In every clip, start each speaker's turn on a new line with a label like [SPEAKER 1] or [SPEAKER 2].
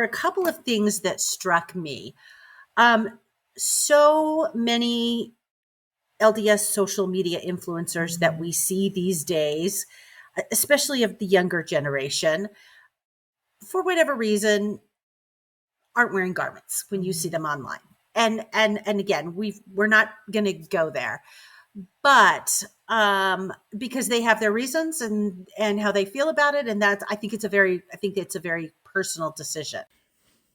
[SPEAKER 1] a couple of things that struck me. So many LDS social media influencers that we see these days, especially of the younger generation, for whatever reason, aren't wearing garments when you see them online. And again, we're not going to go there, but because they have their reasons and how they feel about it, and I think it's a very personal decision.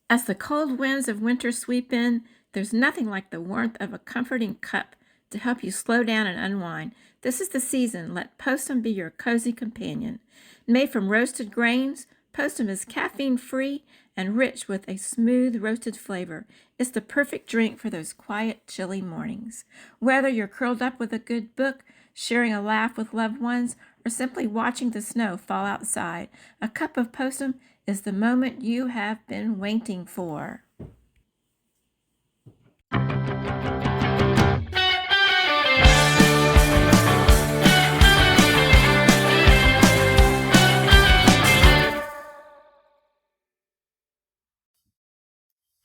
[SPEAKER 2] As the cold winds of winter sweep in, there's nothing like the warmth of a comforting cup to help you slow down and unwind. This is the season. Let Postum be your cozy companion. Made from roasted grains, Postum is caffeine-free and rich with a smooth roasted flavor. It's the perfect drink for those quiet, chilly mornings. Whether you're curled up with a good book, sharing a laugh with loved ones, or simply watching the snow fall outside, a cup of Postum is the moment you have been waiting for.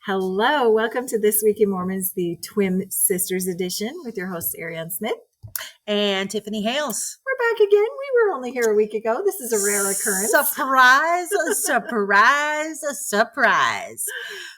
[SPEAKER 3] Hello, welcome to This Week in Mormons, the Twin Sisters edition with your host, Ariane Smith.
[SPEAKER 1] And Tiffany Hales.
[SPEAKER 3] We're back again. We were only here a week ago. This is a rare occurrence.
[SPEAKER 1] Surprise, surprise, surprise.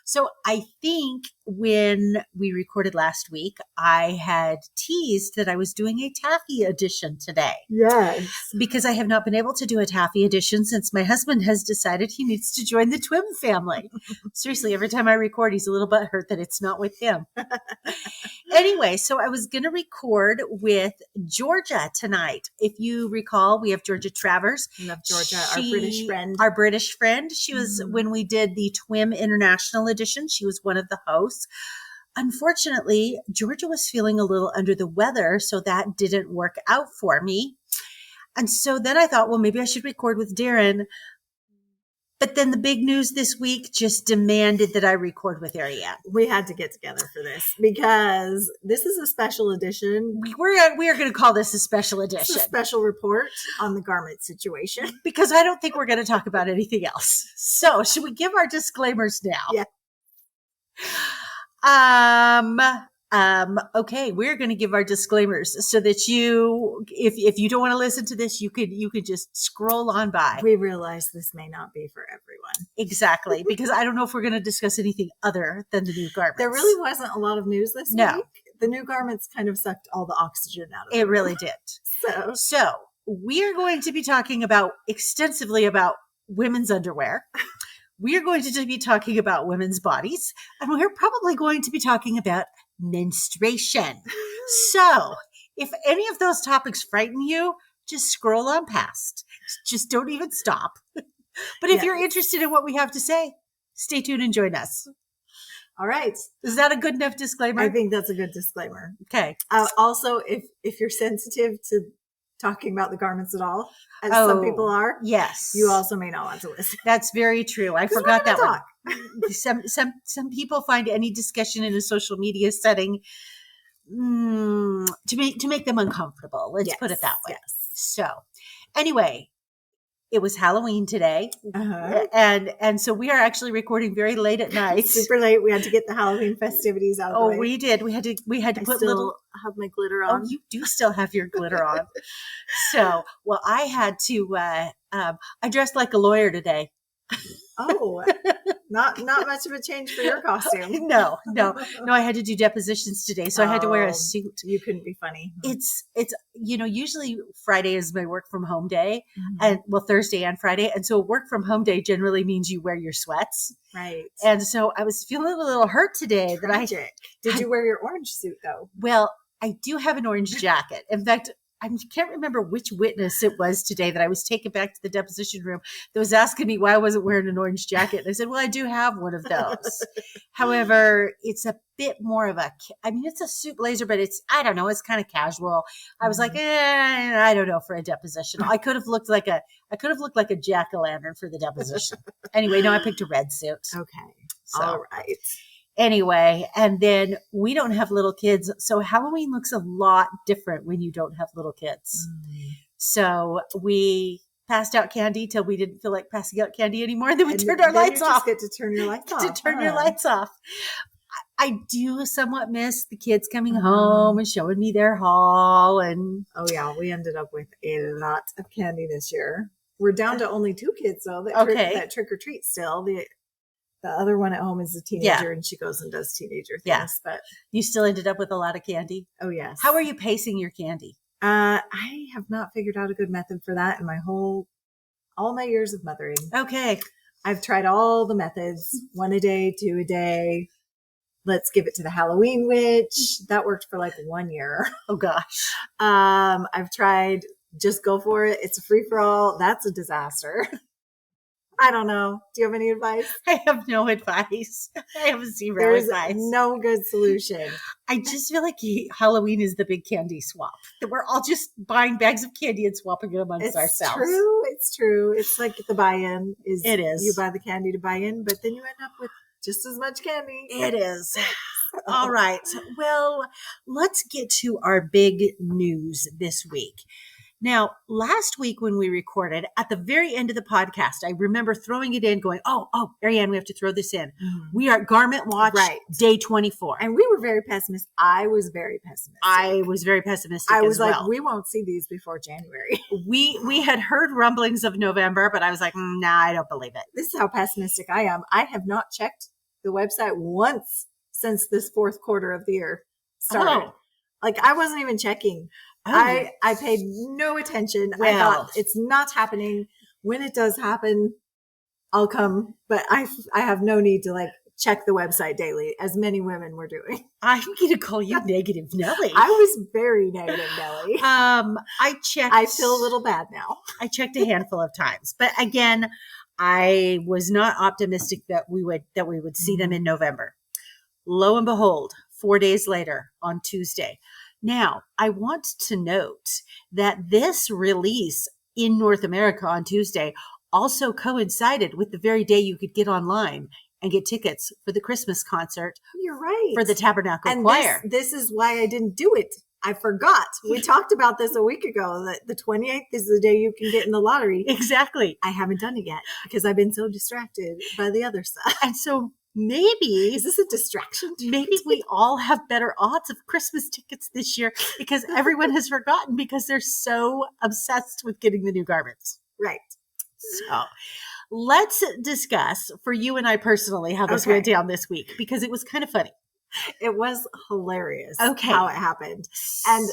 [SPEAKER 1] So I think when we recorded last week, I had teased that I was doing a taffy edition today.
[SPEAKER 3] Yes.
[SPEAKER 1] Because I have not been able to do a taffy edition since my husband has decided he needs to join the Twim family. Seriously, every time I record, he's a little bit hurt that it's not with him. Anyway, so I was going to record with Georgia tonight. If you recall, we have Georgia Travers.
[SPEAKER 3] Love Georgia, our British friend.
[SPEAKER 1] Our British friend. She was, when we did the Twim International edition, she was one of the hosts. Unfortunately, Georgia was feeling a little under the weather, so that didn't work out for me. And so then I thought, well, maybe I should record with Darren. But then the big news this week just demanded that I record with Ariane.
[SPEAKER 3] We had to get together for this because this is a special edition.
[SPEAKER 1] We are going to call this a special edition.
[SPEAKER 3] It's a special report on the garment situation.
[SPEAKER 1] Because I don't think we're going to talk about anything else. So should we give our disclaimers now?
[SPEAKER 3] Yeah.
[SPEAKER 1] Okay, we're going to give our disclaimers so that you, if you don't want to listen to this, you could just scroll on by.
[SPEAKER 3] We realize this may not be for everyone.
[SPEAKER 1] Exactly, because I don't know if we're going to discuss anything other than the new garments.
[SPEAKER 3] There really wasn't a lot of news this week. The new garments kind of sucked all the oxygen out of it.
[SPEAKER 1] It really did. So we are going to be talking extensively about women's underwear. We are going to be talking about women's bodies, and we're probably going to be talking about menstruation. So if any of those topics frighten you, just scroll on past. Just don't even stop. But if you're interested in what we have to say, stay tuned and join us.
[SPEAKER 3] All right.
[SPEAKER 1] Is that a good enough disclaimer?
[SPEAKER 3] I think that's a good disclaimer.
[SPEAKER 1] Okay.
[SPEAKER 3] Also, if you're sensitive to talking about the garments at all, as some people are,
[SPEAKER 1] yes,
[SPEAKER 3] you also may not want to listen.
[SPEAKER 1] That's very true. I forgot that one. Some people find any discussion in a social media setting to make them uncomfortable. Let's put it that way.
[SPEAKER 3] Yes.
[SPEAKER 1] So anyway, it was Halloween today, and so we are actually recording very late at night.
[SPEAKER 3] Super late. We had to get the Halloween festivities out of the way.
[SPEAKER 1] Oh, we did. We had to put little.
[SPEAKER 3] Have my glitter on.
[SPEAKER 1] Oh, you do still have your glitter on. So, well, I had to. I dressed like a lawyer today.
[SPEAKER 3] Oh, not much of a change for your costume.
[SPEAKER 1] No. I had to do depositions today, so I had to wear a suit.
[SPEAKER 3] You couldn't be funny.
[SPEAKER 1] It's usually Friday is my work from home day, and Thursday and Friday, and so work from home day generally means you wear your sweats,
[SPEAKER 3] right?
[SPEAKER 1] And so I was feeling a little hurt today.
[SPEAKER 3] Did you wear your orange suit though?
[SPEAKER 1] Well, I do have an orange jacket. In fact, I can't remember which witness it was today that I was taken back to the deposition room that was asking me why I wasn't wearing an orange jacket. And I said, well, I do have one of those. However, it's a bit more of it's a suit blazer, but it's kind of casual. I was like, I don't know for a deposition. I could have looked like a jack-o'-lantern for the deposition. Anyway, no, I picked a red suit.
[SPEAKER 3] Okay.
[SPEAKER 1] So,
[SPEAKER 3] all right.
[SPEAKER 1] Anyway, and then we don't have little kids. So Halloween looks a lot different when you don't have little kids. So we passed out candy till we didn't feel like passing out candy anymore. And then we
[SPEAKER 3] And
[SPEAKER 1] turned our
[SPEAKER 3] then
[SPEAKER 1] lights
[SPEAKER 3] you
[SPEAKER 1] off.
[SPEAKER 3] just get to turn your lights off.
[SPEAKER 1] To turn your lights off. I do somewhat miss the kids coming
[SPEAKER 3] Mhm.
[SPEAKER 1] home and showing me their haul. And
[SPEAKER 3] Oh yeah, we ended up with a lot of candy this year. We're down to only 2 kids though that that trick or treat still. The other one at home is a teenager and she goes and does teenager things.
[SPEAKER 1] Yeah.
[SPEAKER 3] But
[SPEAKER 1] you still ended up with a lot of candy.
[SPEAKER 3] oh yes.
[SPEAKER 1] How are you pacing your candy?
[SPEAKER 3] I have not figured out a good method for that in all my years of mothering.
[SPEAKER 1] Okay.
[SPEAKER 3] I've tried all the methods, 1 a day, 2 a day. Let's give it to the Halloween witch. That worked for like 1 year.
[SPEAKER 1] Oh gosh.
[SPEAKER 3] I've tried just go for it. It's a free for all. That's a disaster. I don't know. Do you have any advice?
[SPEAKER 1] I have no advice. I have zero
[SPEAKER 3] There's
[SPEAKER 1] advice.
[SPEAKER 3] no good solution.
[SPEAKER 1] I just feel like Halloween is the big candy swap. That we're all just buying bags of candy and swapping it amongst ourselves.
[SPEAKER 3] True. It's true. It's like the buy-in is.
[SPEAKER 1] It is.
[SPEAKER 3] You buy the candy to buy in, but then you end up with just as much candy.
[SPEAKER 1] It is. All right. Well, let's get to our big news this week. Now, last week when we recorded, at the very end of the podcast, I remember throwing it in going, oh, Ariane, we have to throw this in.
[SPEAKER 3] Mhm.
[SPEAKER 1] We are at Garment Watch day 24.
[SPEAKER 3] And we were very pessimistic. I was very pessimistic.
[SPEAKER 1] I was very pessimistic
[SPEAKER 3] I was
[SPEAKER 1] as
[SPEAKER 3] like,
[SPEAKER 1] well.
[SPEAKER 3] we won't see these before January.
[SPEAKER 1] We had heard rumblings of November, but I was like, nah, I don't believe it.
[SPEAKER 3] This is how pessimistic I am. I have not checked the website once since this 4th quarter of the year started.
[SPEAKER 1] Oh.
[SPEAKER 3] Like I wasn't even checking.
[SPEAKER 1] Oh.
[SPEAKER 3] I paid no attention. I
[SPEAKER 1] Well.
[SPEAKER 3] thought it's not happening. When it does happen, I'll come. But I have no need to like check the website daily, as many women were doing.
[SPEAKER 1] I'm going to call you Negative Nelly.
[SPEAKER 3] I was very negative, Nelly.
[SPEAKER 1] I checked.
[SPEAKER 3] I feel a little bad now.
[SPEAKER 1] I checked a handful of times, but again, I was not optimistic that we would see them in November. Lo and behold, 4 days later on Tuesday. Now, I want to note that this release in North America on Tuesday also coincided with the very day you could get online and get tickets for the Christmas concert
[SPEAKER 3] You're right.
[SPEAKER 1] for the Tabernacle
[SPEAKER 3] and
[SPEAKER 1] Choir.
[SPEAKER 3] This is why I didn't do it. I forgot. We talked about this a week ago, that the 28th is the day you can get in the lottery.
[SPEAKER 1] Exactly.
[SPEAKER 3] I haven't done it yet because I've been so distracted by the other stuff.
[SPEAKER 1] And so maybe
[SPEAKER 3] Is this a distraction?
[SPEAKER 1] maybe we all have better odds of Christmas tickets this year because everyone has forgotten because they're so obsessed with getting the new garments.
[SPEAKER 3] Right.
[SPEAKER 1] So let's discuss for you and I personally how this
[SPEAKER 3] Okay.
[SPEAKER 1] went down this week because it was kind of funny.
[SPEAKER 3] It was hilarious
[SPEAKER 1] Okay.
[SPEAKER 3] how it happened. And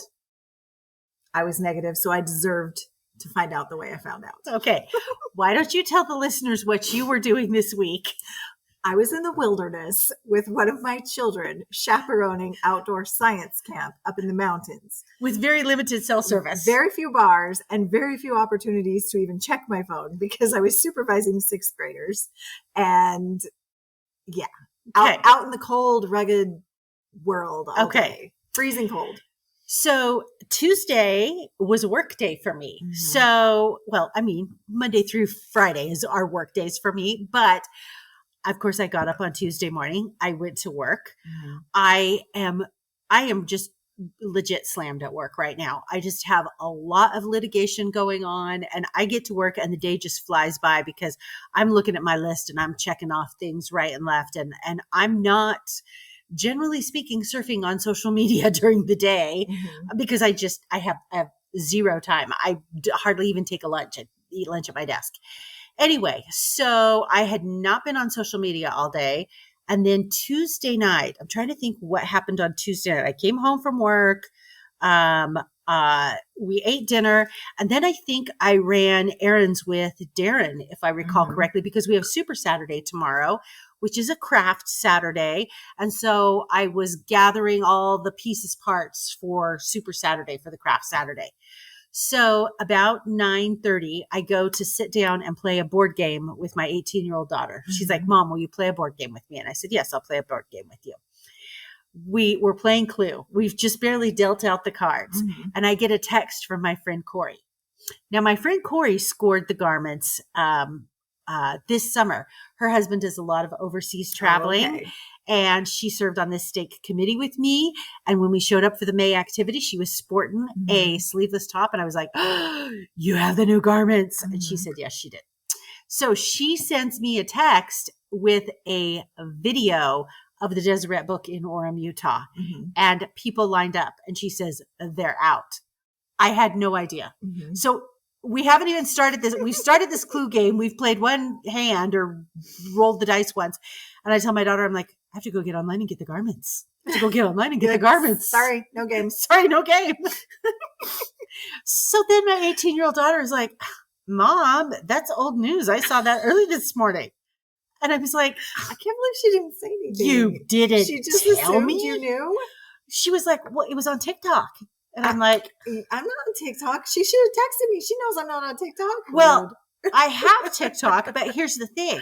[SPEAKER 3] I was negative, so I deserved to find out the way I found out.
[SPEAKER 1] Okay. Why don't you tell the listeners what you were doing this week?
[SPEAKER 3] I was in the wilderness with one of my children chaperoning outdoor science camp up in the mountains.
[SPEAKER 1] With very limited cell service.
[SPEAKER 3] Very few bars and very few opportunities to even check my phone because I was supervising 6th graders. And yeah,
[SPEAKER 1] Okay.
[SPEAKER 3] out in the cold, rugged world. all
[SPEAKER 1] Okay.
[SPEAKER 3] day. Freezing cold.
[SPEAKER 1] So Tuesday was a work day for me.
[SPEAKER 3] Mhm.
[SPEAKER 1] So, well, I mean, Monday through Friday is our work days for me. But of course, I got up on Tuesday morning. I went to work. I am just legit slammed at work right now. I just have a lot of litigation going on and I get to work and the day just flies by because I'm looking at my list and I'm checking off things right and left. And I'm not, generally speaking, surfing on social media during the day because I have zero time. I hardly even take a lunch. I eat lunch at my desk. Anyway, so I had not been on social media all day. And then Tuesday night, I'm trying to think what happened on Tuesday night. I came home from work. We ate dinner. And then I think I ran errands with Darren, if I recall
[SPEAKER 3] Mhm.
[SPEAKER 1] correctly, because we have Super Saturday tomorrow, which is a craft Saturday. And so I was gathering all the pieces, parts for Super Saturday, for the craft Saturday. So about 9:30, I go to sit down and play a board game with my 18-year-old daughter. She's like, Mom, will you play a board game with me? And I said, yes, I'll play a board game with you. We were playing Clue. We've just barely dealt out the cards.
[SPEAKER 3] Mhm.
[SPEAKER 1] And I get a text from my friend Corey. Now, my friend Corey scored the garments this summer. Her husband does a lot of overseas traveling, and she served on this stake committee with me. And when we showed up for the May activity, she was sporting a sleeveless top. And I was like, oh, you have the new garments. And she said, yes, she did. So she sends me a text with a video of the Deseret book in Orem, Utah. And people lined up. And she says, they're out. I had no idea. So we haven't even started this. We've started this clue game. We've played one hand or rolled the dice once. And I tell my daughter, I'm like, I have to go get online and get the garments. I have to go get online and get the garments.
[SPEAKER 3] Sorry, no game.
[SPEAKER 1] Sorry, no game. So then my 18-year-old daughter is like, Mom, that's old news. I saw that early this morning. And I was like,
[SPEAKER 3] I can't believe she didn't say anything.
[SPEAKER 1] You didn't
[SPEAKER 3] She just
[SPEAKER 1] tell
[SPEAKER 3] assumed
[SPEAKER 1] me?
[SPEAKER 3] you knew?
[SPEAKER 1] She was like, well, it was on TikTok. And I'm like,
[SPEAKER 3] I'm not on TikTok. She should have texted me. She knows I'm not on TikTok.
[SPEAKER 1] Well, I have TikTok, but here's the thing.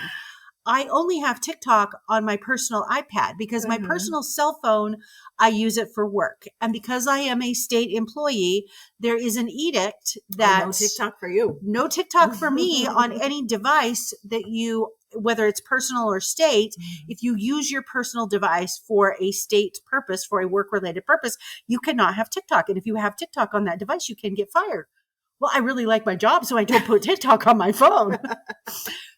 [SPEAKER 1] I only have TikTok on my personal iPad because my personal cell phone, I use it for work. And because I am a state employee, there is an edict that
[SPEAKER 3] no TikTok for you.
[SPEAKER 1] No TikTok for me on any device that you, whether it's personal or state, if you use your personal device for a state purpose, for a work-related purpose, you cannot have TikTok. And if you have TikTok on that device, you can get fired. Well, I really like my job, so I don't put TikTok on my phone.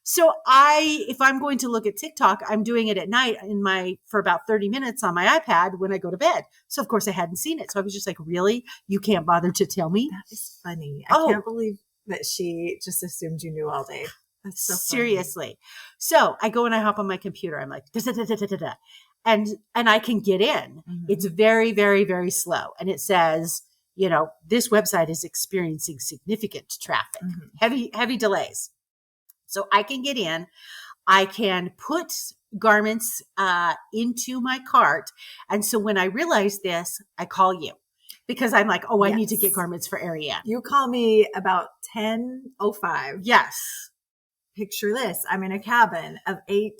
[SPEAKER 1] So if I'm going to look at TikTok, I'm doing it at night for about 30 minutes on my iPad when I go to bed. So of course I hadn't seen it. So I was just like, really? You can't bother to tell me?
[SPEAKER 3] That is funny. I can't believe that she just assumed you knew all day. That's so funny. Seriously.
[SPEAKER 1] So I go and I hop on my computer. I'm like, and I can get in. It's very, very, very slow. And it says, this website is experiencing significant traffic, heavy delays. So I can get in. I can put garments into my cart. And so when I realize this, I call you because I'm like, I need to get garments for Ariane.
[SPEAKER 3] You call me about 10:05.
[SPEAKER 1] Yes.
[SPEAKER 3] Picture this. I'm in a cabin of 8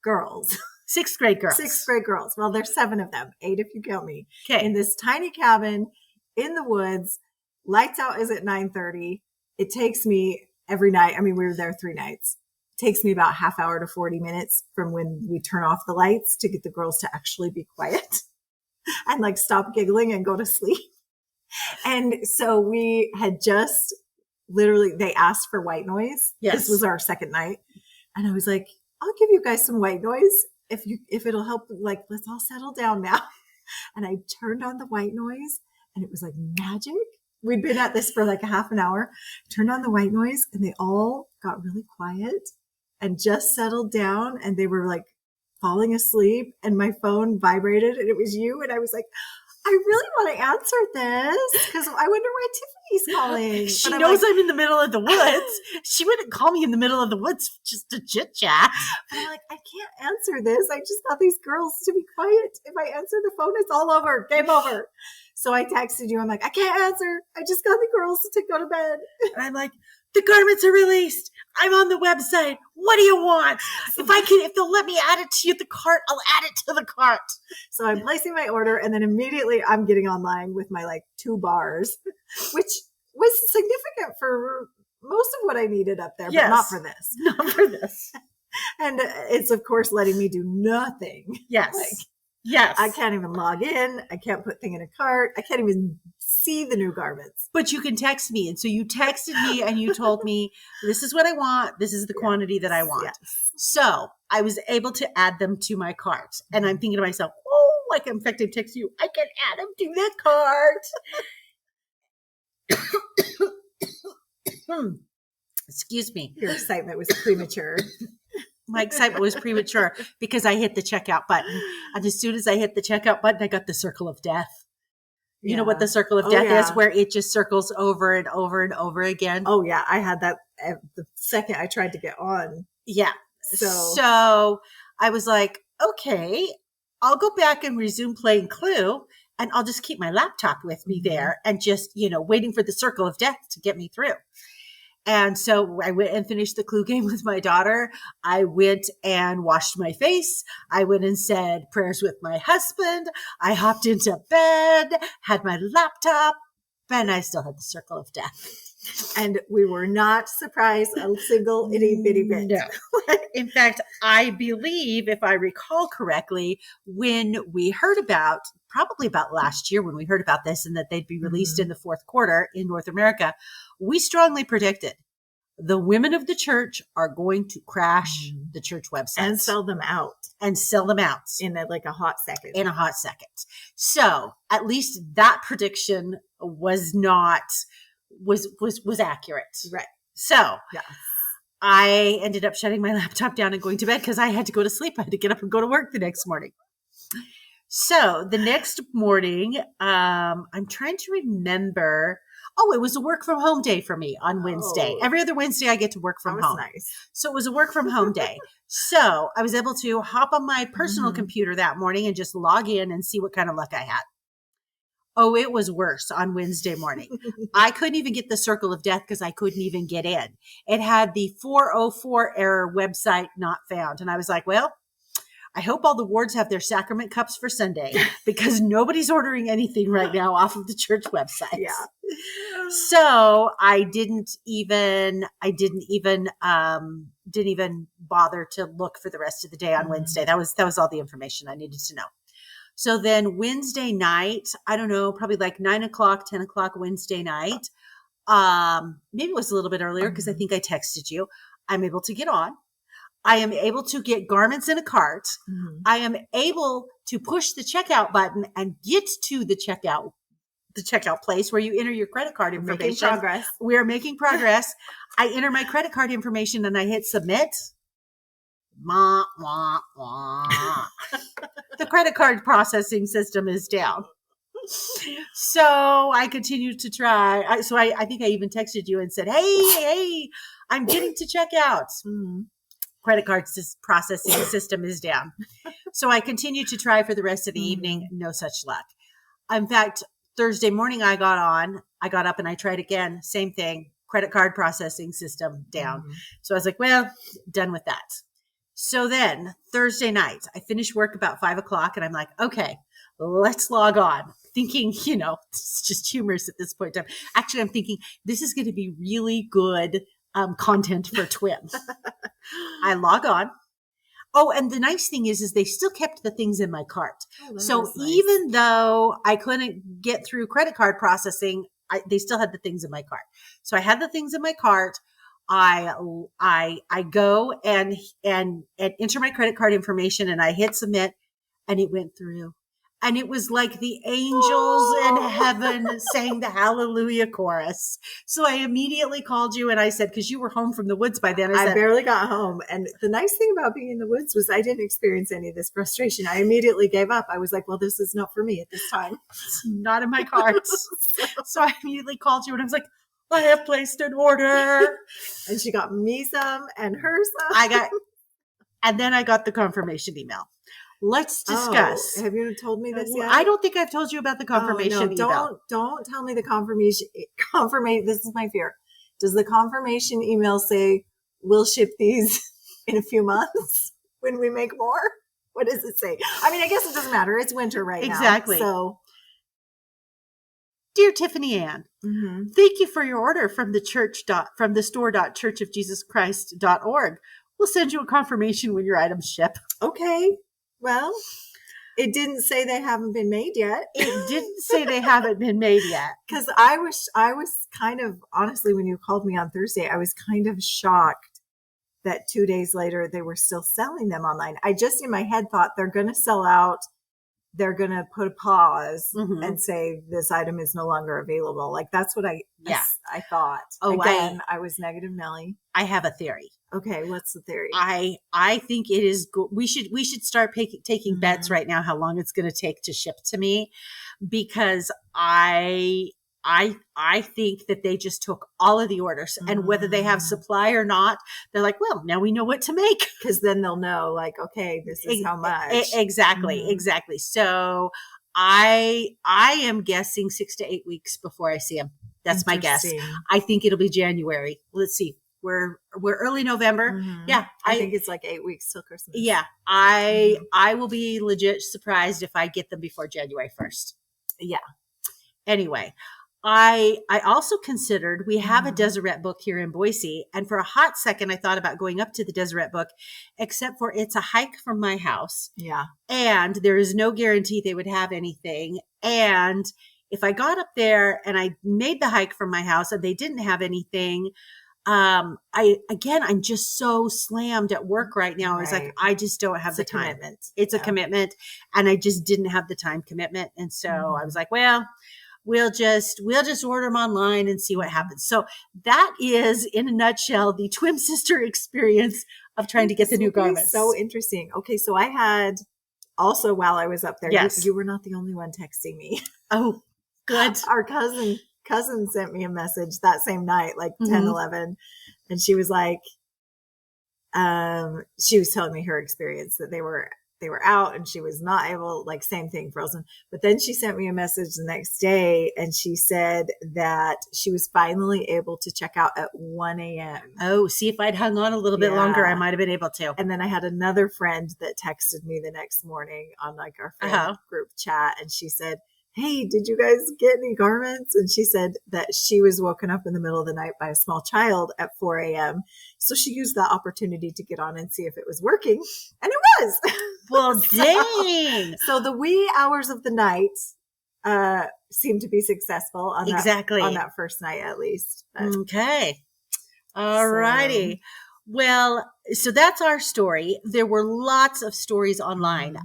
[SPEAKER 3] girls.
[SPEAKER 1] 6th grade girls.
[SPEAKER 3] 6th grade girls. Well, there's 7 of them. 8 if you count me.
[SPEAKER 1] Okay.
[SPEAKER 3] In this tiny cabin in the woods. Lights out is at 9:30. It takes me every night. I mean, we were there 3 nights. It takes me about half hour to 40 minutes from when we turn off the lights to get the girls to actually be quiet and like stop giggling and go to sleep. And so we had just they asked for white noise.
[SPEAKER 1] Yes.
[SPEAKER 3] This was our second night. And I was like, I'll give you guys some white noise if it'll help. Like, let's all settle down now. And I turned on the white noise and it was like magic. We'd been at this for like a half an hour, turned on the white noise and they all got really quiet and just settled down and they were like falling asleep and my phone vibrated and it was you. And I was like, I really want to answer this because I wonder why Tiffany's calling.
[SPEAKER 1] She knows I'm in the middle of the woods. She wouldn't call me in the middle of the woods just to chit chat.
[SPEAKER 3] But I'm like, I can't answer this. I just got these girls to be quiet. If I answer the phone, it's all over. Game over. So I texted you. I'm like, I can't answer. I just got the girls to go to bed.
[SPEAKER 1] And I'm like, the garments are released. I'm on the website. What do you want? If they'll let me add it to the cart, I'll add it to the cart.
[SPEAKER 3] So I'm placing my order and then immediately I'm getting online with my like 2 bars, which was significant for most of what I needed up there, but not for this.
[SPEAKER 1] Not for this.
[SPEAKER 3] And it's of course letting me do nothing.
[SPEAKER 1] Yes. Yes.
[SPEAKER 3] I can't even log in. I can't put thing in a cart. I can't even see the new garments.
[SPEAKER 1] But you can text me. And so you texted me and you told me, this is what I want. This is the quantity that I want.
[SPEAKER 3] Yes.
[SPEAKER 1] So I was able to add them to my cart. And I'm thinking to myself, in fact, I text you, I can add them to the cart. Excuse me.
[SPEAKER 3] Your excitement was premature.
[SPEAKER 1] My excitement was premature because I hit the checkout button. And as soon as I hit the checkout button, I got the circle of death. You know what the circle of death is? Where it just circles over and over and over again.
[SPEAKER 3] Oh, yeah. I had that the second I tried to get on.
[SPEAKER 1] Yeah. So I was like, okay, I'll go back and resume playing Clue. And I'll just keep my laptop with me there and just, waiting for the circle of death to get me through. And so I went and finished the Clue game with my daughter. I went and washed my face. I went and said prayers with my husband. I hopped into bed, had my laptop, and I still had the circle of death.
[SPEAKER 3] And we were not surprised a single itty bitty bit.
[SPEAKER 1] No. In fact, I believe, if I recall correctly, when we heard about, probably about last year when we heard about this and that they'd be released in the fourth quarter in North America, we strongly predicted the women of the church are going to crash the church websites.
[SPEAKER 3] And sell them out.
[SPEAKER 1] In
[SPEAKER 3] a hot second.
[SPEAKER 1] In a hot second. So at least that prediction was accurate.
[SPEAKER 3] Right.
[SPEAKER 1] So
[SPEAKER 3] yeah.
[SPEAKER 1] I ended up shutting my laptop down and going to bed because I had to go to sleep. I had to get up and go to work the next morning. So the next morning, I'm trying to remember. Oh, it was a work from home day for me on Wednesday.
[SPEAKER 3] Oh.
[SPEAKER 1] Every other Wednesday I get to work from home.
[SPEAKER 3] Nice.
[SPEAKER 1] So it was a work from home day. So I was able to hop on my personal computer that morning and just log in and see what kind of luck I had. Oh, it was worse on Wednesday morning. I couldn't even get the circle of death because I couldn't even get in. It had the 404 error, website not found. And I was like, well, I hope all the wards have their sacrament cups for Sunday because nobody's ordering anything right now off of the church website.
[SPEAKER 3] Yeah.
[SPEAKER 1] So I didn't even bother to look for the rest of the day on Wednesday. That was all the information I needed to know. So then Wednesday night, I don't know, probably like 9 o'clock, 10 o'clock Wednesday night. Maybe it was a little bit earlier because I think I texted you. I'm able to get on. I am able to get garments in a cart. I am able to push the checkout button and get to the checkout place where you enter your credit card information.
[SPEAKER 3] Making progress.
[SPEAKER 1] We are making progress. I enter my credit card information and I hit submit. Wah, wah, wah. The credit card processing system is down. So I continued to try. I think I even texted you and said, hey, I'm getting to checkout. Credit card processing system is down. So I continued to try for the rest of the evening. No such luck. In fact, Thursday morning I got up and I tried again. Same thing. Credit card processing system down. So I was like, well, done with that. So then Thursday night, I finished work about 5 o'clock and I'm like, okay, let's log on. Thinking, it's just humorous at this point in time. Actually, I'm thinking this is going to be really good content for TWIM. I log on. Oh, and the nice thing is they still kept the things in my cart. So
[SPEAKER 3] nice.
[SPEAKER 1] Even though I couldn't get through credit card processing, they still had the things in my cart. So I had the things in my cart. I go and enter my credit card information and I hit submit and it went through. And it was like the angels in heaven sang the hallelujah chorus. So I immediately called you and I said, because you were home from the woods by then. I said,
[SPEAKER 3] barely got home. And the nice thing about being in the woods was I didn't experience any of this frustration. I immediately gave up. I was like, well, this is not for me at this time.
[SPEAKER 1] It's not in my cards. So I immediately called you and I was like, I have placed an order.
[SPEAKER 3] And she got me some and her some.
[SPEAKER 1] And then I got the confirmation email. Let's discuss.
[SPEAKER 3] Oh, have you told me this yet?
[SPEAKER 1] I don't think I've told you about the confirmation email.
[SPEAKER 3] Don't tell me the confirmation. This is my fear. Does the confirmation email say, we'll ship these in a few months when we make more? What does it say? I mean, I guess it doesn't matter. It's winter right now.
[SPEAKER 1] Exactly.
[SPEAKER 3] So,
[SPEAKER 1] dear Tiffany Ann, thank you for your order from the store.churchofjesuschrist.org. We'll send you a confirmation when your items ship.
[SPEAKER 3] Okay. Well, it didn't say they haven't been made yet.
[SPEAKER 1] It didn't say they haven't been made yet.
[SPEAKER 3] Because I was kind of, honestly, when you called me on Thursday, I was kind of shocked that 2 days later they were still selling them online. I just in my head thought they're going to sell out. They're going to put a pause and say this item is no longer available. Like that's what I thought.
[SPEAKER 1] Oh,
[SPEAKER 3] again, I was negative Nelly.
[SPEAKER 1] I have a theory.
[SPEAKER 3] Okay, what's the theory?
[SPEAKER 1] I think it is good. We should start taking bets right now how long it's going to take to ship to me, because I think that they just took all of the orders and whether they have supply or not, they're like, well, now we know what to make,
[SPEAKER 3] because then they'll know like, okay, this is how much.
[SPEAKER 1] Exactly. So I am guessing 6 to 8 weeks before I see them. That's my guess. I think it'll be January. Let's see. We're early November. Yeah.
[SPEAKER 3] I think it's like 8 weeks till Christmas.
[SPEAKER 1] Yeah. I will be legit surprised if I get them before January 1st.
[SPEAKER 3] Yeah.
[SPEAKER 1] Anyway, I also considered, we have a
[SPEAKER 3] Mhm.
[SPEAKER 1] Deseret Book here in Boise, and for a hot second I thought about going up to the Deseret Book, except for it's a hike from my house
[SPEAKER 3] Yeah.
[SPEAKER 1] and there is no guarantee they would have anything. And if I got up there and I made the hike from my house and they didn't have anything, I'm just so slammed at work right now. It's like,
[SPEAKER 3] Right.
[SPEAKER 1] I just don't have
[SPEAKER 3] It's
[SPEAKER 1] the
[SPEAKER 3] a
[SPEAKER 1] time.
[SPEAKER 3] commitment.
[SPEAKER 1] It's a
[SPEAKER 3] Yeah.
[SPEAKER 1] commitment, and I just didn't have the time commitment. And so I was
[SPEAKER 3] Mhm.
[SPEAKER 1] like, well, we'll just order them online and see what happens. So that is, in a nutshell, the twin sister experience of trying to get the
[SPEAKER 3] This
[SPEAKER 1] new
[SPEAKER 3] will be
[SPEAKER 1] garments.
[SPEAKER 3] So interesting. Okay, so I had also, while I was up there,
[SPEAKER 1] Yes.
[SPEAKER 3] you were not the only one texting me.
[SPEAKER 1] Oh, good.
[SPEAKER 3] Our cousin sent me a message that same night, like 10,
[SPEAKER 1] Mhm.
[SPEAKER 3] 11, and she was like, she was telling me her experience that they were out and she was not able, like, same thing, frozen. But then she sent me a message the next day and she said that she was finally able to check out at 1 a.m.
[SPEAKER 1] Oh, see, if I'd hung on a little bit longer, I
[SPEAKER 3] Yeah.
[SPEAKER 1] might have been able to.
[SPEAKER 3] And then I had another friend that texted me the next morning on, like, our friend group chat. And she said, hey, did you guys get any garments? And she said that she was woken up in the middle of the night by a small child at 4 a.m. So she used that opportunity to get on and see if it was working. And it was.
[SPEAKER 1] Well, dang.
[SPEAKER 3] So the wee hours of the night seemed to be successful on
[SPEAKER 1] Exactly.
[SPEAKER 3] on that first night, at least. But,
[SPEAKER 1] Okay. All righty. Well, so that's our story. There were lots of stories online.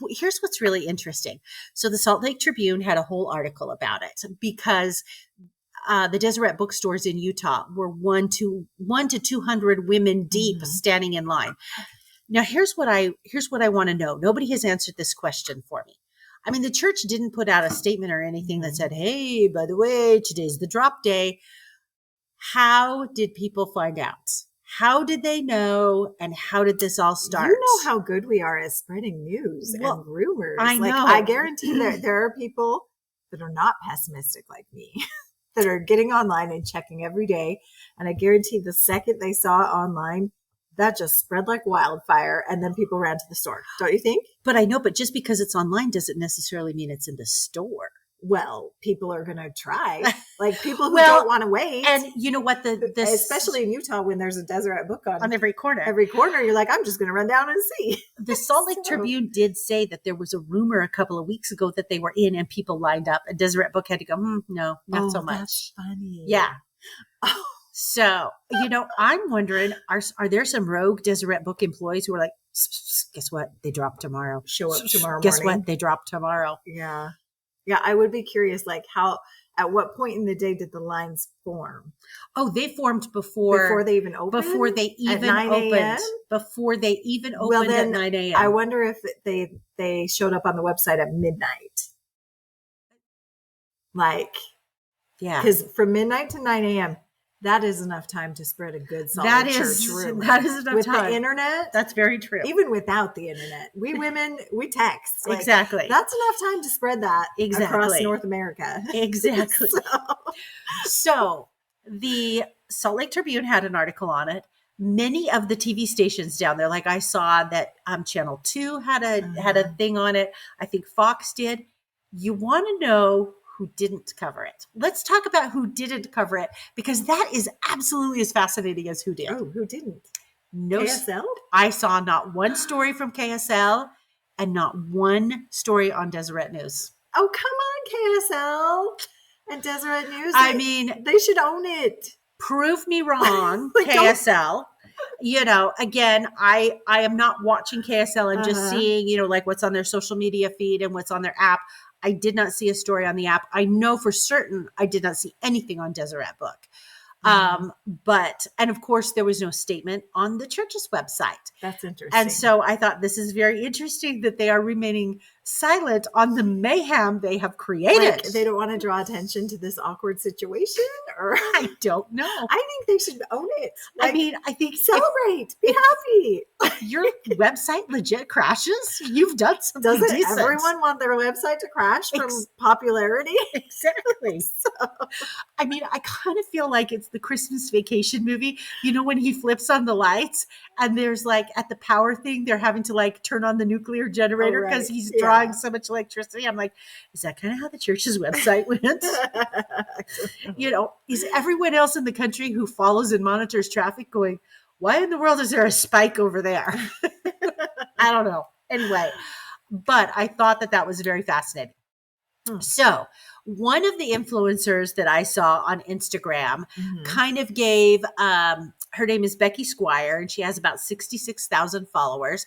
[SPEAKER 1] Here's what's really interesting. So the Salt Lake Tribune had a whole article about it because the Deseret bookstores in Utah were 1 to 200 women deep
[SPEAKER 3] Mhm.
[SPEAKER 1] standing in line. Now, here's what I want to know. Nobody has answered this question for me. I mean, the church didn't put out a statement or anything that said, hey, by the way, today's the drop day. How did people find out? How did they know? And how did this all start?
[SPEAKER 3] You know how good we are at spreading news
[SPEAKER 1] Well,
[SPEAKER 3] and rumors.
[SPEAKER 1] I
[SPEAKER 3] Like,
[SPEAKER 1] know.
[SPEAKER 3] I guarantee there are people that are not pessimistic like me that are getting online and checking every day. And I guarantee the second they saw it online, that just spread like wildfire. And then people ran to the store. Don't you think?
[SPEAKER 1] But I know, but just because it's online doesn't necessarily mean it's in the store.
[SPEAKER 3] Well, people are going to try. Like, people who
[SPEAKER 1] Well,
[SPEAKER 3] don't want to wait.
[SPEAKER 1] And you know what?
[SPEAKER 3] Especially in Utah, when there's a Deseret Book
[SPEAKER 1] on every corner.
[SPEAKER 3] You're like, I'm just going to run down and see.
[SPEAKER 1] The Salt Lake Tribune did say that there was a rumor a couple of weeks ago that they were in and people lined up. A Deseret Book had to go, no, not so much.
[SPEAKER 3] That's funny.
[SPEAKER 1] Yeah. So, I'm wondering, are there some rogue Deseret Book employees who are like, guess what? They drop tomorrow.
[SPEAKER 3] Show up tomorrow morning.
[SPEAKER 1] Guess what? They drop tomorrow.
[SPEAKER 3] Yeah. Yeah, I would be curious, like, at what point in the day did the lines form?
[SPEAKER 1] Oh, they formed before
[SPEAKER 3] they even opened?
[SPEAKER 1] Before they even
[SPEAKER 3] at 9
[SPEAKER 1] opened.
[SPEAKER 3] a.m.?
[SPEAKER 1] Before they even opened at 9 a.m.
[SPEAKER 3] I wonder if they showed up on the website at midnight. Like,
[SPEAKER 1] yeah.
[SPEAKER 3] Because from midnight to 9 a.m., that is enough time to spread a good solid church rumor.
[SPEAKER 1] That is enough
[SPEAKER 3] with
[SPEAKER 1] time.
[SPEAKER 3] The internet.
[SPEAKER 1] That's very true.
[SPEAKER 3] Even without the internet, we women, we text. Like,
[SPEAKER 1] exactly.
[SPEAKER 3] That's enough time to spread that across North America.
[SPEAKER 1] Exactly. So the Salt Lake Tribune had an article on it. Many of the TV stations down there, like I saw that Channel 2 had a thing on it. I think Fox did. You want to know who didn't cover it. Let's talk about who didn't cover it, because that is absolutely as fascinating as who did.
[SPEAKER 3] Oh, who didn't?
[SPEAKER 1] No,
[SPEAKER 3] KSL?
[SPEAKER 1] I saw not one story from KSL and not one story on Deseret News.
[SPEAKER 3] Oh, come on, KSL and Deseret News.
[SPEAKER 1] I mean,
[SPEAKER 3] they should own it.
[SPEAKER 1] Prove me wrong, like, KSL. Again, I am not watching KSL and just seeing, like what's on their social media feed and what's on their app. I did not see a story on the app. I know for certain I did not see anything on Deseret Book. And of course there was no statement on the church's website.
[SPEAKER 3] That's interesting.
[SPEAKER 1] And so I thought this is very interesting that they are remaining silent on the mayhem they have created.
[SPEAKER 3] Like, they don't want to draw attention to this awkward situation, or
[SPEAKER 1] I don't know.
[SPEAKER 3] I think they should own it.
[SPEAKER 1] Like, I think
[SPEAKER 3] celebrate, be happy.
[SPEAKER 1] If your website legit crashes, you've done something
[SPEAKER 3] Doesn't
[SPEAKER 1] decent.
[SPEAKER 3] everyone want their website to crash from popularity?
[SPEAKER 1] Exactly. I kind of feel like it's the Christmas Vacation movie. When he flips on the lights and there's like at the power thing, they're having to like turn on the nuclear generator because he's dropped drawing so much electricity. I'm like, is that kind of how the church's website went? You know, is everyone else in the country who follows and monitors traffic going, why in the world is there a spike over there? I don't know. Anyway, but I thought that that was very fascinating. So one of the influencers that I saw on Instagram kind of gave, her name is Becky Squire, and she has about 66,000 followers.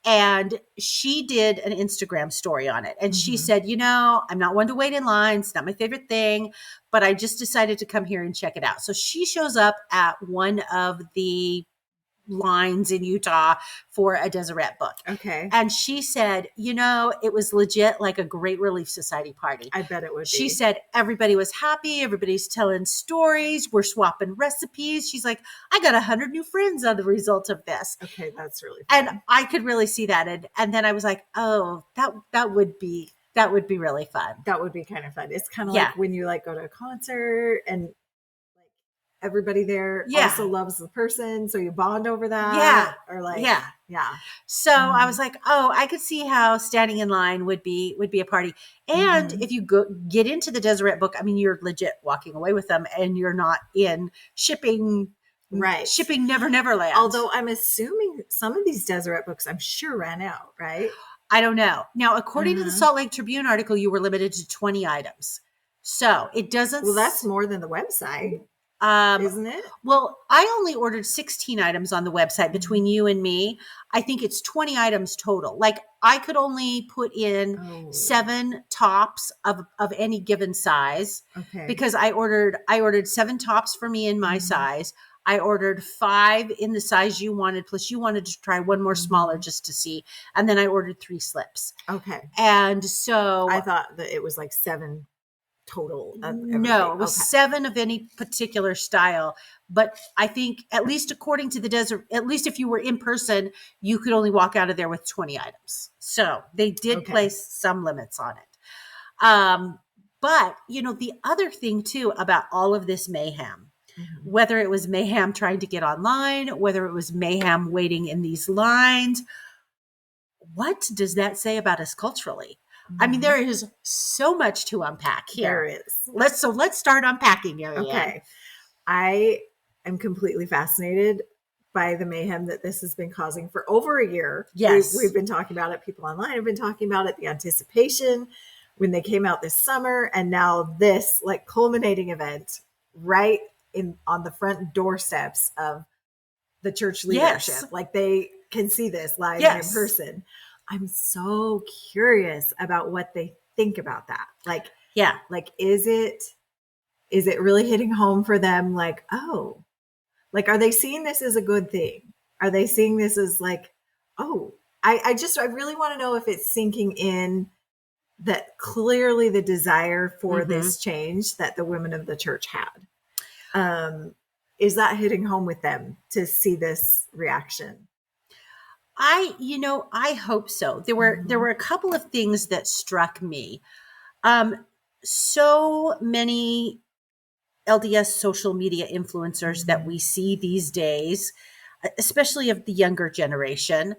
[SPEAKER 1] And she did an Instagram story on it. And she said, you know, I'm not one to wait in line. It's not my favorite thing, but I just decided to come here and check it out. So she shows up at one of the lines in Utah for a Deseret book.
[SPEAKER 3] Okay.
[SPEAKER 1] And she said, you know, it was legit like a Great Relief Society party.
[SPEAKER 3] I bet it would be.
[SPEAKER 1] She said everybody was happy. Everybody's telling stories. We're swapping recipes. She's like, I got 100 new friends on the result of this.
[SPEAKER 3] Okay, that's really fun.
[SPEAKER 1] And I could really see that. And then I was like, oh, that would be really fun.
[SPEAKER 3] That would be kind of fun. It's kind of
[SPEAKER 1] Yeah.
[SPEAKER 3] like when you like go to a concert and like everybody there
[SPEAKER 1] Yeah.
[SPEAKER 3] also loves the person, so you bond over that.
[SPEAKER 1] Yeah.
[SPEAKER 3] Or like
[SPEAKER 1] Yeah.
[SPEAKER 3] yeah.
[SPEAKER 1] So I was like, oh, I could see how standing in line would be a party. And if you get into the Deseret book, I mean, you're legit walking away with them and you're not in shipping Neverland.
[SPEAKER 3] Although I'm assuming some of these Deseret books I'm sure ran out, right?
[SPEAKER 1] I don't know. Now, according to the Salt Lake Tribune article, you were limited to 20 items. So it doesn't.
[SPEAKER 3] Well, that's more than the website, isn't it?
[SPEAKER 1] Well, I only ordered 16 items on the website between you and me. I think it's 20 items total. Like I could only put in 7 tops of any given size
[SPEAKER 3] Okay.
[SPEAKER 1] because I ordered 7 tops for me in my size. I ordered 5 in the size you wanted, plus you wanted to try one more smaller just to see. And then I ordered 3 slips.
[SPEAKER 3] Okay.
[SPEAKER 1] And so
[SPEAKER 3] I thought that it was like 7 total. Of everything.
[SPEAKER 1] no, it was
[SPEAKER 3] Okay.
[SPEAKER 1] 7 of any particular style. But I think at least according to the Desert, at least if you were in person, you could only walk out of there with 20 items. So they did
[SPEAKER 3] Okay.
[SPEAKER 1] place some limits on it. But you know, the other thing too about all of this mayhem, whether it was mayhem trying to get online, whether it was mayhem waiting in these lines, what does that say about us culturally? I mean, there is so much to unpack
[SPEAKER 3] There
[SPEAKER 1] here.
[SPEAKER 3] is.
[SPEAKER 1] Let's start unpacking, Marianne.
[SPEAKER 3] Okay. I am completely fascinated by the mayhem that this has been causing for over a year.
[SPEAKER 1] Yes.
[SPEAKER 3] We've been talking about it. People online have been talking about it, the anticipation when they came out this summer, and now this like culminating event right on the front doorsteps of the church leadership.
[SPEAKER 1] Yes.
[SPEAKER 3] Like they can see this live
[SPEAKER 1] Yes.
[SPEAKER 3] and in person. I'm so curious about what they think about that.
[SPEAKER 1] Yeah.
[SPEAKER 3] Like, is it really hitting home for them? Like, oh, like, are they seeing this as a good thing? Are they seeing this as like, oh, I really want to know if it's sinking in that clearly the desire for this change that the women of the church had. Is that hitting home with them to see this reaction?
[SPEAKER 1] I hope so. There were a couple of things that struck me. So many LDS social media influencers that we see these days, especially of the younger generation,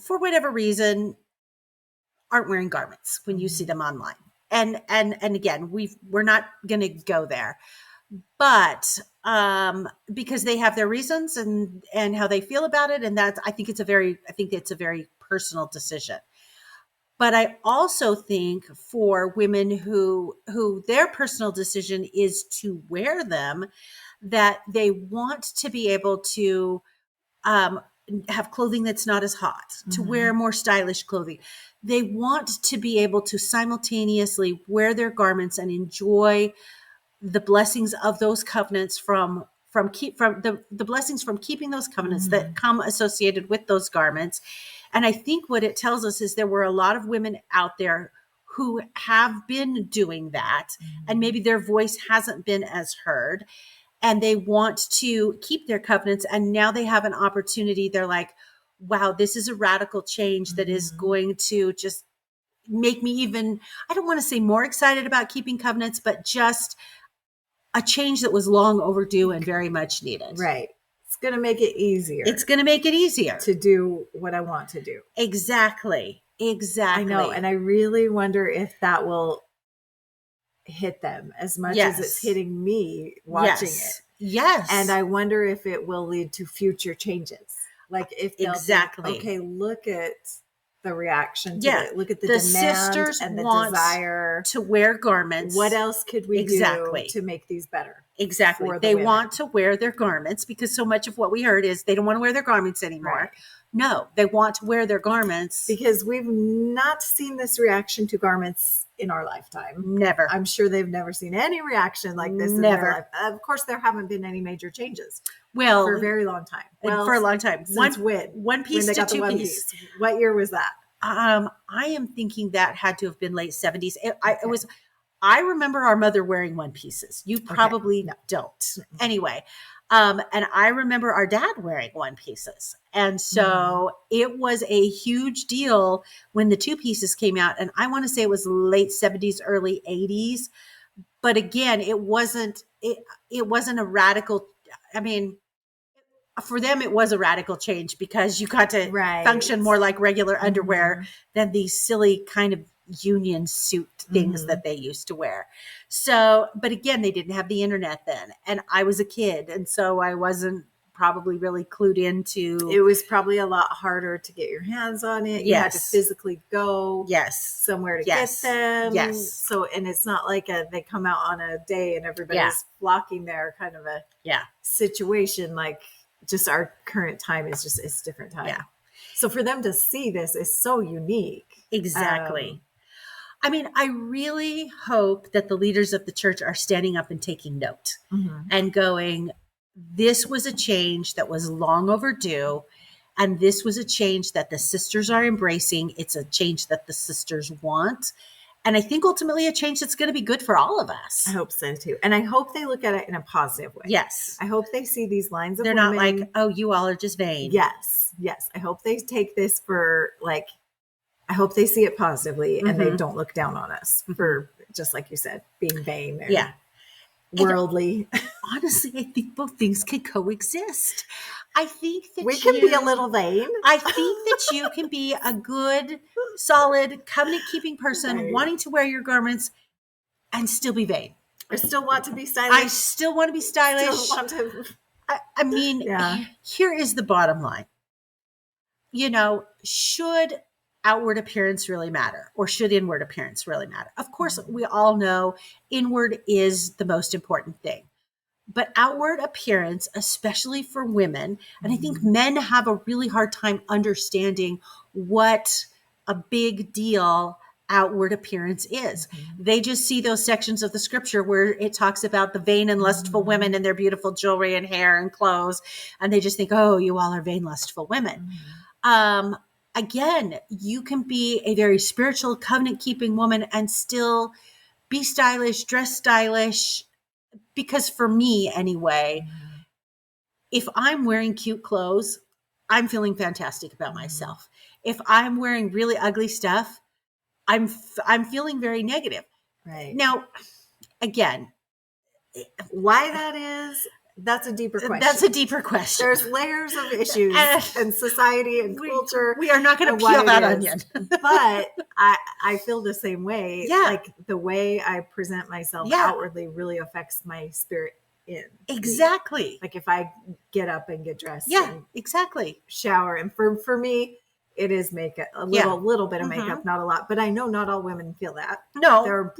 [SPEAKER 1] for whatever reason, aren't wearing garments when you see them online. And again, we're not going to go there, but because they have their reasons and how they feel about it, and I think it's a very personal decision. But I also think for women who their personal decision is to wear them, that they want to be able to have clothing that's not as hot, to wear more stylish clothing. They want to be able to simultaneously wear their garments and enjoy the blessings of those covenants from the blessings from keeping those covenants that come associated with those garments. And I think what it tells us is there were a lot of women out there who have been doing that, and maybe their voice hasn't been as heard, and they want to keep their covenants. And now they have an opportunity. They're like, wow, this is a radical change that is going to just make me even, I don't want to say more excited about keeping covenants, but just a change that was long overdue and very much needed.
[SPEAKER 3] Right. It's going to make it easier.
[SPEAKER 1] It's going to make it easier
[SPEAKER 3] to do what I want to do.
[SPEAKER 1] Exactly.
[SPEAKER 3] I know. And I really wonder if that will hit them as much as it's hitting me watching it.
[SPEAKER 1] Yes.
[SPEAKER 3] And I wonder if it will lead to future changes. Like if they'll think, okay, look at the reaction to it. Look at the demand
[SPEAKER 1] sisters
[SPEAKER 3] and the desire
[SPEAKER 1] to wear garments.
[SPEAKER 3] What else could we do to make these better?
[SPEAKER 1] Exactly. They want to wear their garments because so much of what we heard is they don't want to wear their garments anymore. Right. No, they want to wear their garments.
[SPEAKER 3] Because we've not seen this reaction to garments in our lifetime.
[SPEAKER 1] Never.
[SPEAKER 3] I'm sure they've never seen any reaction like this in their life. Of course, there haven't been any major changes.
[SPEAKER 1] Well,
[SPEAKER 3] for a very long time.
[SPEAKER 1] For a long time.
[SPEAKER 3] Since
[SPEAKER 1] one piece to two piece.
[SPEAKER 3] What year was that?
[SPEAKER 1] I am thinking that had to have been late 70s. It was. I remember our mother wearing one pieces. You probably don't. Mm-hmm. Anyway, and I remember our dad wearing one pieces. And so it was a huge deal when the two pieces came out. And I want to say it was late 70s, early 80s. But again, it wasn't a radical. I mean, for them, it was a radical change because you got to function more like regular underwear than these silly kind of union suit things that they used to wear. So, but again, they didn't have the internet then. And I was a kid. And so I wasn't probably really clued into.
[SPEAKER 3] It was probably a lot harder to get your hands on it. You had to physically go somewhere to get them.
[SPEAKER 1] Yes.
[SPEAKER 3] So, and it's not like they come out on a day and everybody's flocking there kind of a situation. Like just our current time is just, it's different time. Yeah. So for them to see this is so unique.
[SPEAKER 1] Exactly. I mean, I really hope that the leaders of the church are standing up and taking note and going, this was a change that was long overdue. And this was a change that the sisters are embracing. It's a change that the sisters want. And I think ultimately a change that's going to be good for all of us.
[SPEAKER 3] I hope so too. And I hope they look at it in a positive way.
[SPEAKER 1] Yes.
[SPEAKER 3] I hope they see these lines of
[SPEAKER 1] They're
[SPEAKER 3] women.
[SPEAKER 1] not like, oh, you all are just vain.
[SPEAKER 3] Yes. Yes. I hope they take this for like, I hope they see it positively and they don't look down on us for, just like you said, being vain and worldly.
[SPEAKER 1] And honestly, I think both things can coexist. I think that
[SPEAKER 3] we can be a little vain.
[SPEAKER 1] I think that you can be a good, solid, covenant-keeping person wanting to wear your garments and still be vain.
[SPEAKER 3] I still want to be stylish.
[SPEAKER 1] I still want to be stylish. I mean, here is the bottom line. You know, should outward appearance really matter, or should inward appearance really matter? Of course, we all know inward is the most important thing. But outward appearance, especially for women, and I think men have a really hard time understanding what a big deal outward appearance is. They just see those sections of the scripture where it talks about the vain and lustful women and their beautiful jewelry and hair and clothes. And they just think, oh, you all are vain, lustful women. Again, you can be a very spiritual, covenant-keeping woman and still be stylish, dress stylish. Because for me, anyway, if I'm wearing cute clothes, I'm feeling fantastic about myself. If I'm wearing really ugly stuff, I'm feeling very negative.
[SPEAKER 3] Right.
[SPEAKER 1] Now, again,
[SPEAKER 3] why that is, that's a deeper question.
[SPEAKER 1] That's a deeper question.
[SPEAKER 3] There's layers of issues and society and culture.
[SPEAKER 1] We are not going to peel that onion.
[SPEAKER 3] But I feel the same way. Yeah. Like the way I present myself outwardly really affects my spirit in.
[SPEAKER 1] Exactly.
[SPEAKER 3] Me. Like if I get up and get dressed.
[SPEAKER 1] Yeah, exactly.
[SPEAKER 3] Shower. And for me, it is makeup, a little bit of makeup, not a lot. But I know not all women feel that.
[SPEAKER 1] No.
[SPEAKER 3] There are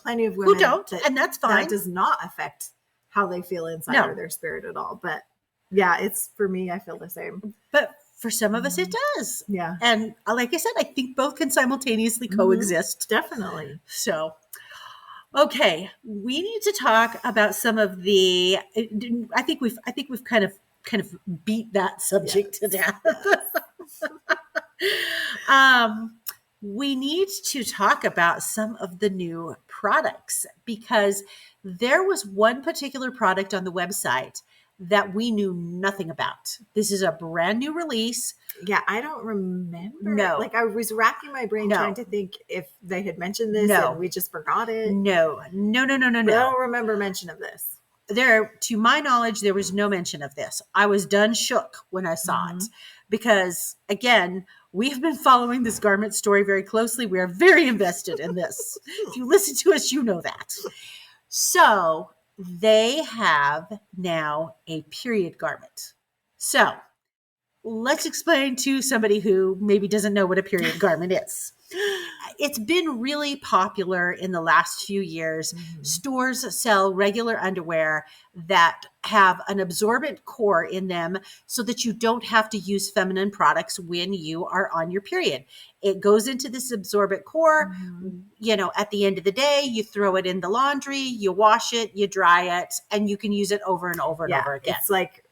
[SPEAKER 3] plenty of women
[SPEAKER 1] who don't, and that's fine.
[SPEAKER 3] That does not affect how they feel inside or their spirit at all. But yeah, it's for me, I feel the same.
[SPEAKER 1] But for some of us, it does.
[SPEAKER 3] Yeah.
[SPEAKER 1] And like I said, I think both can simultaneously coexist.
[SPEAKER 3] Definitely.
[SPEAKER 1] So, okay, we need to talk about some of the. I think we've kind of beat that subject to death. We need to talk about some of the new products because there was one particular product on the website that we knew nothing about. This is a brand new release.
[SPEAKER 3] Yeah, I don't remember.
[SPEAKER 1] No.
[SPEAKER 3] Like I was racking my brain trying to think if they had mentioned this and we just forgot it.
[SPEAKER 1] No.
[SPEAKER 3] I don't remember mention of this.
[SPEAKER 1] to my knowledge, there was no mention of this. I was done shook when I saw it because, again, we have been following this garment story very closely. We are very invested in this. If you listen to us, you know that. So they have now a period garment. So let's explain to somebody who maybe doesn't know what a period garment is. It's been really popular in the last few years. Stores sell regular underwear that have an absorbent core in them so that you don't have to use feminine products when you are on your period. It goes into this absorbent core. You know, at the end of the day, you throw it in the laundry, you wash it, you dry it, and you can use it over and over and over again.
[SPEAKER 3] It's like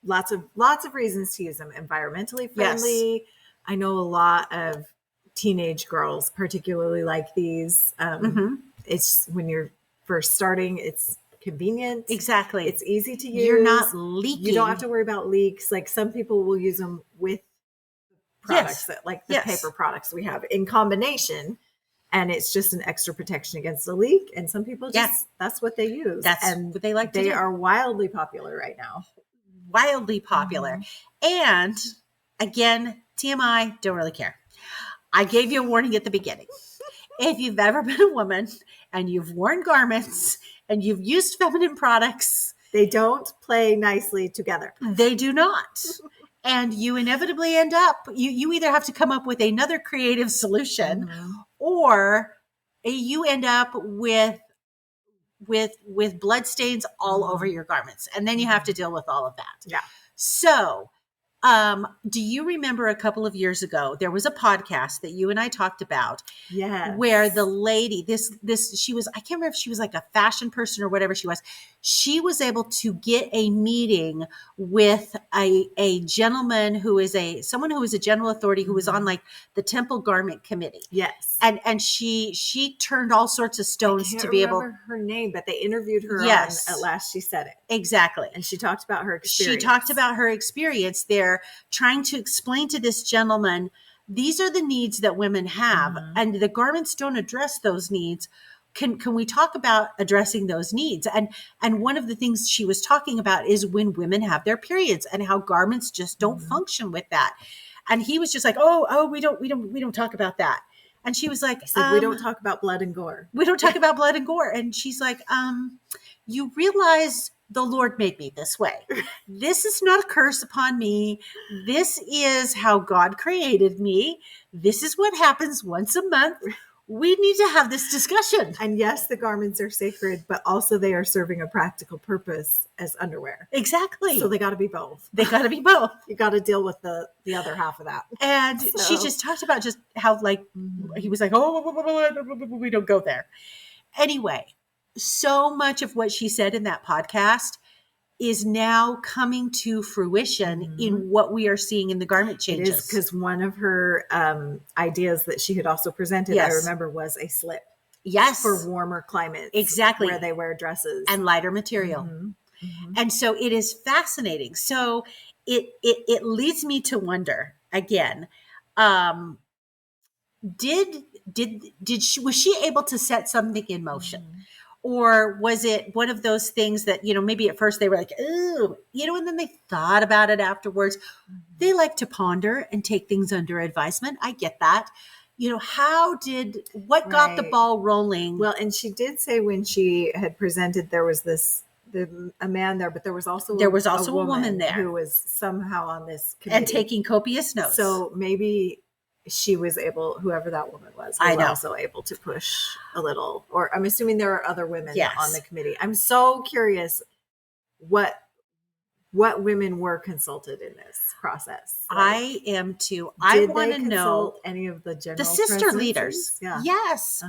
[SPEAKER 3] lots of reasons to use them. Environmentally friendly.
[SPEAKER 1] Yes.
[SPEAKER 3] I know a lot of teenage girls particularly like these. It's when you're first starting, it's convenient.
[SPEAKER 1] Exactly.
[SPEAKER 3] It's easy to use.
[SPEAKER 1] You're not leaking.
[SPEAKER 3] You don't have to worry about leaks. Like some people will use them with products that, like the paper products we have in combination, and it's just an extra protection against a leak. And some people just that's what they use.
[SPEAKER 1] That's
[SPEAKER 3] and
[SPEAKER 1] what they like to do.
[SPEAKER 3] They are wildly popular right now.
[SPEAKER 1] Wildly popular. And again, TMI, don't really care. I gave you a warning at the beginning. If you've ever been a woman and you've worn garments and you've used feminine products,
[SPEAKER 3] they don't play nicely together.
[SPEAKER 1] They do not. And you inevitably end up, you either have to come up with another creative solution or you end up with blood stains all over your garments. And then you have to deal with all of that.
[SPEAKER 3] Yeah.
[SPEAKER 1] So, do you remember a couple of years ago, there was a podcast that you and I talked about where the lady, she was, I can't remember if she was like a fashion person or whatever she was able to get a meeting with a gentleman who is someone who is a general authority who was on like the Temple Garment Committee.
[SPEAKER 3] Yes.
[SPEAKER 1] And she turned all sorts of stones to be able. I can't
[SPEAKER 3] remember her name, but they interviewed her on At Last She Said It.
[SPEAKER 1] Exactly.
[SPEAKER 3] And she talked about her experience.
[SPEAKER 1] She talked about her experience there trying to explain to this gentleman, these are the needs that women have and the garments don't address those needs. Can we talk about addressing those needs? And one of the things she was talking about is when women have their periods and how garments just don't function with that. And he was just like, oh, we don't talk about that. And she was like,
[SPEAKER 3] we don't talk about blood and gore.
[SPEAKER 1] We don't talk about blood and gore. And she's like, you realize the Lord made me this way. This is not a curse upon me. This is how God created me. This is what happens once a month. We need to have this discussion.
[SPEAKER 3] And yes, the garments are sacred, but also they are serving a practical purpose as underwear.
[SPEAKER 1] Exactly.
[SPEAKER 3] So they got to be both.
[SPEAKER 1] They got to be both.
[SPEAKER 3] You got to deal with the other half of that.
[SPEAKER 1] And she just talked about just how like, he was like, we don't go there. Anyway, so much of what she said in that podcast is now coming to fruition in what we are seeing in the garment changes.
[SPEAKER 3] It is, because one of her ideas that she had also presented, I remember, was a slip.
[SPEAKER 1] Yes.
[SPEAKER 3] For warmer climates.
[SPEAKER 1] Exactly.
[SPEAKER 3] Where they wear dresses.
[SPEAKER 1] And lighter material. And so it is fascinating. So it leads me to wonder again, was she able to set something in motion? Or was it one of those things that, maybe at first they were like, oh, and then they thought about it afterwards. They like to ponder and take things under advisement. I get that. What got the ball rolling?
[SPEAKER 3] Well, and she did say when she had presented, there was a man there, but there was also a woman there who was somehow on this committee
[SPEAKER 1] and taking copious notes.
[SPEAKER 3] So maybe she was able, whoever that woman was also able to push a little, or I'm assuming there are other women on the committee. I'm so curious what women were consulted in this process.
[SPEAKER 1] I am too. I want to know
[SPEAKER 3] any of the
[SPEAKER 1] sister leaders.
[SPEAKER 3] Yeah.
[SPEAKER 1] Yes.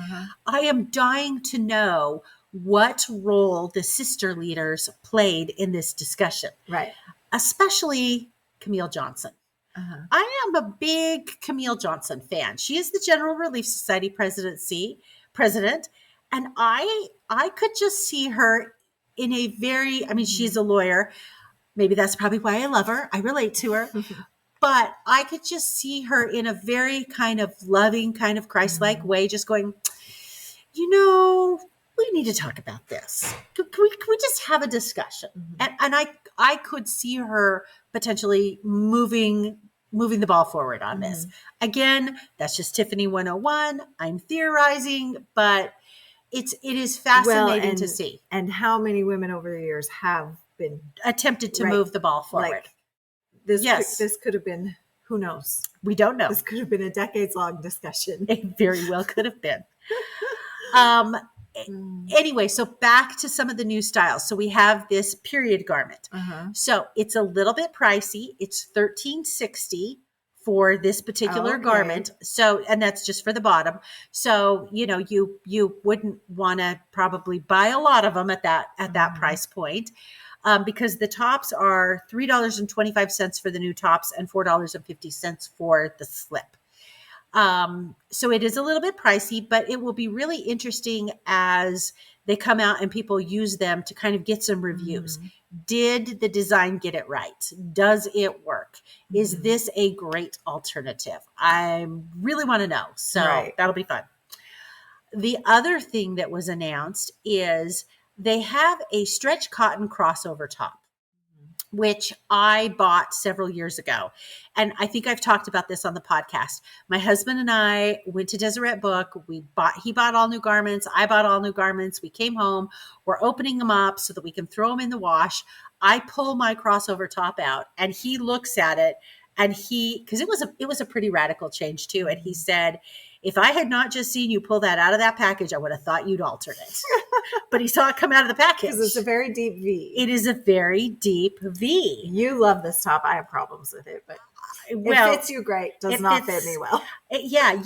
[SPEAKER 1] I am dying to know what role the sister leaders played in this discussion. Right. Especially Camille Johnson. I am a big Camille Johnson fan. She is the General Relief Society president. And I could just see her in a very, she's a lawyer. Maybe that's probably why I love her. I relate to her. But I could just see her in a very kind of loving, kind of Christ-like way, just going, we need to talk about this. Can we just have a discussion?
[SPEAKER 3] Mhm.
[SPEAKER 1] And I could see her potentially moving the ball forward on this. Again, that's just Tiffany 101. I'm theorizing, but it is fascinating to see.
[SPEAKER 3] And how many women over the years have been
[SPEAKER 1] Attempted to
[SPEAKER 3] Right.
[SPEAKER 1] move the ball forward.
[SPEAKER 3] like this?
[SPEAKER 1] Yes.
[SPEAKER 3] This could have been, who knows?
[SPEAKER 1] We don't know.
[SPEAKER 3] This could have been a decades-long discussion.
[SPEAKER 1] It very well could have been. Um,
[SPEAKER 3] Mm.
[SPEAKER 1] anyway, so back to some of the new styles. So we have this period garment.
[SPEAKER 3] Uh-huh.
[SPEAKER 1] So it's a little bit pricey. It's $13.60 for this particular
[SPEAKER 3] Okay.
[SPEAKER 1] garment. So, and that's just for the bottom. So, you wouldn't want to probably buy a lot of them at that
[SPEAKER 3] Mhm.
[SPEAKER 1] price point. Because the tops are $3.25 for the new tops and $4.50 for the slip. So it is a little bit pricey, but it will be really interesting as they come out and people use them to kind of get some reviews.
[SPEAKER 3] Mhm.
[SPEAKER 1] Did the design get it right? Does it work? Is
[SPEAKER 3] Mhm.
[SPEAKER 1] this a great alternative? I really want to know. So
[SPEAKER 3] Right.
[SPEAKER 1] that'll be fun. The other thing that was announced is they have a stretch cotton crossover top, which I bought several years ago. And I think I've talked about this on the podcast. My husband and I went to Deseret Book. He bought all new garments. I bought all new garments. We came home. We're opening them up so that we can throw them in the wash. I pull my crossover top out and he looks at it and because it was a pretty radical change too. And he said, if I had not just seen you pull that out of that package, I would have thought you'd altered it. But he saw it come out of the package.
[SPEAKER 3] Because it's a very deep V.
[SPEAKER 1] It is a very deep V.
[SPEAKER 3] You love this top. I have problems with it, but
[SPEAKER 1] Well,
[SPEAKER 3] it fits you great. Does
[SPEAKER 1] it
[SPEAKER 3] not
[SPEAKER 1] fits-
[SPEAKER 3] fit me well.
[SPEAKER 1] yeah,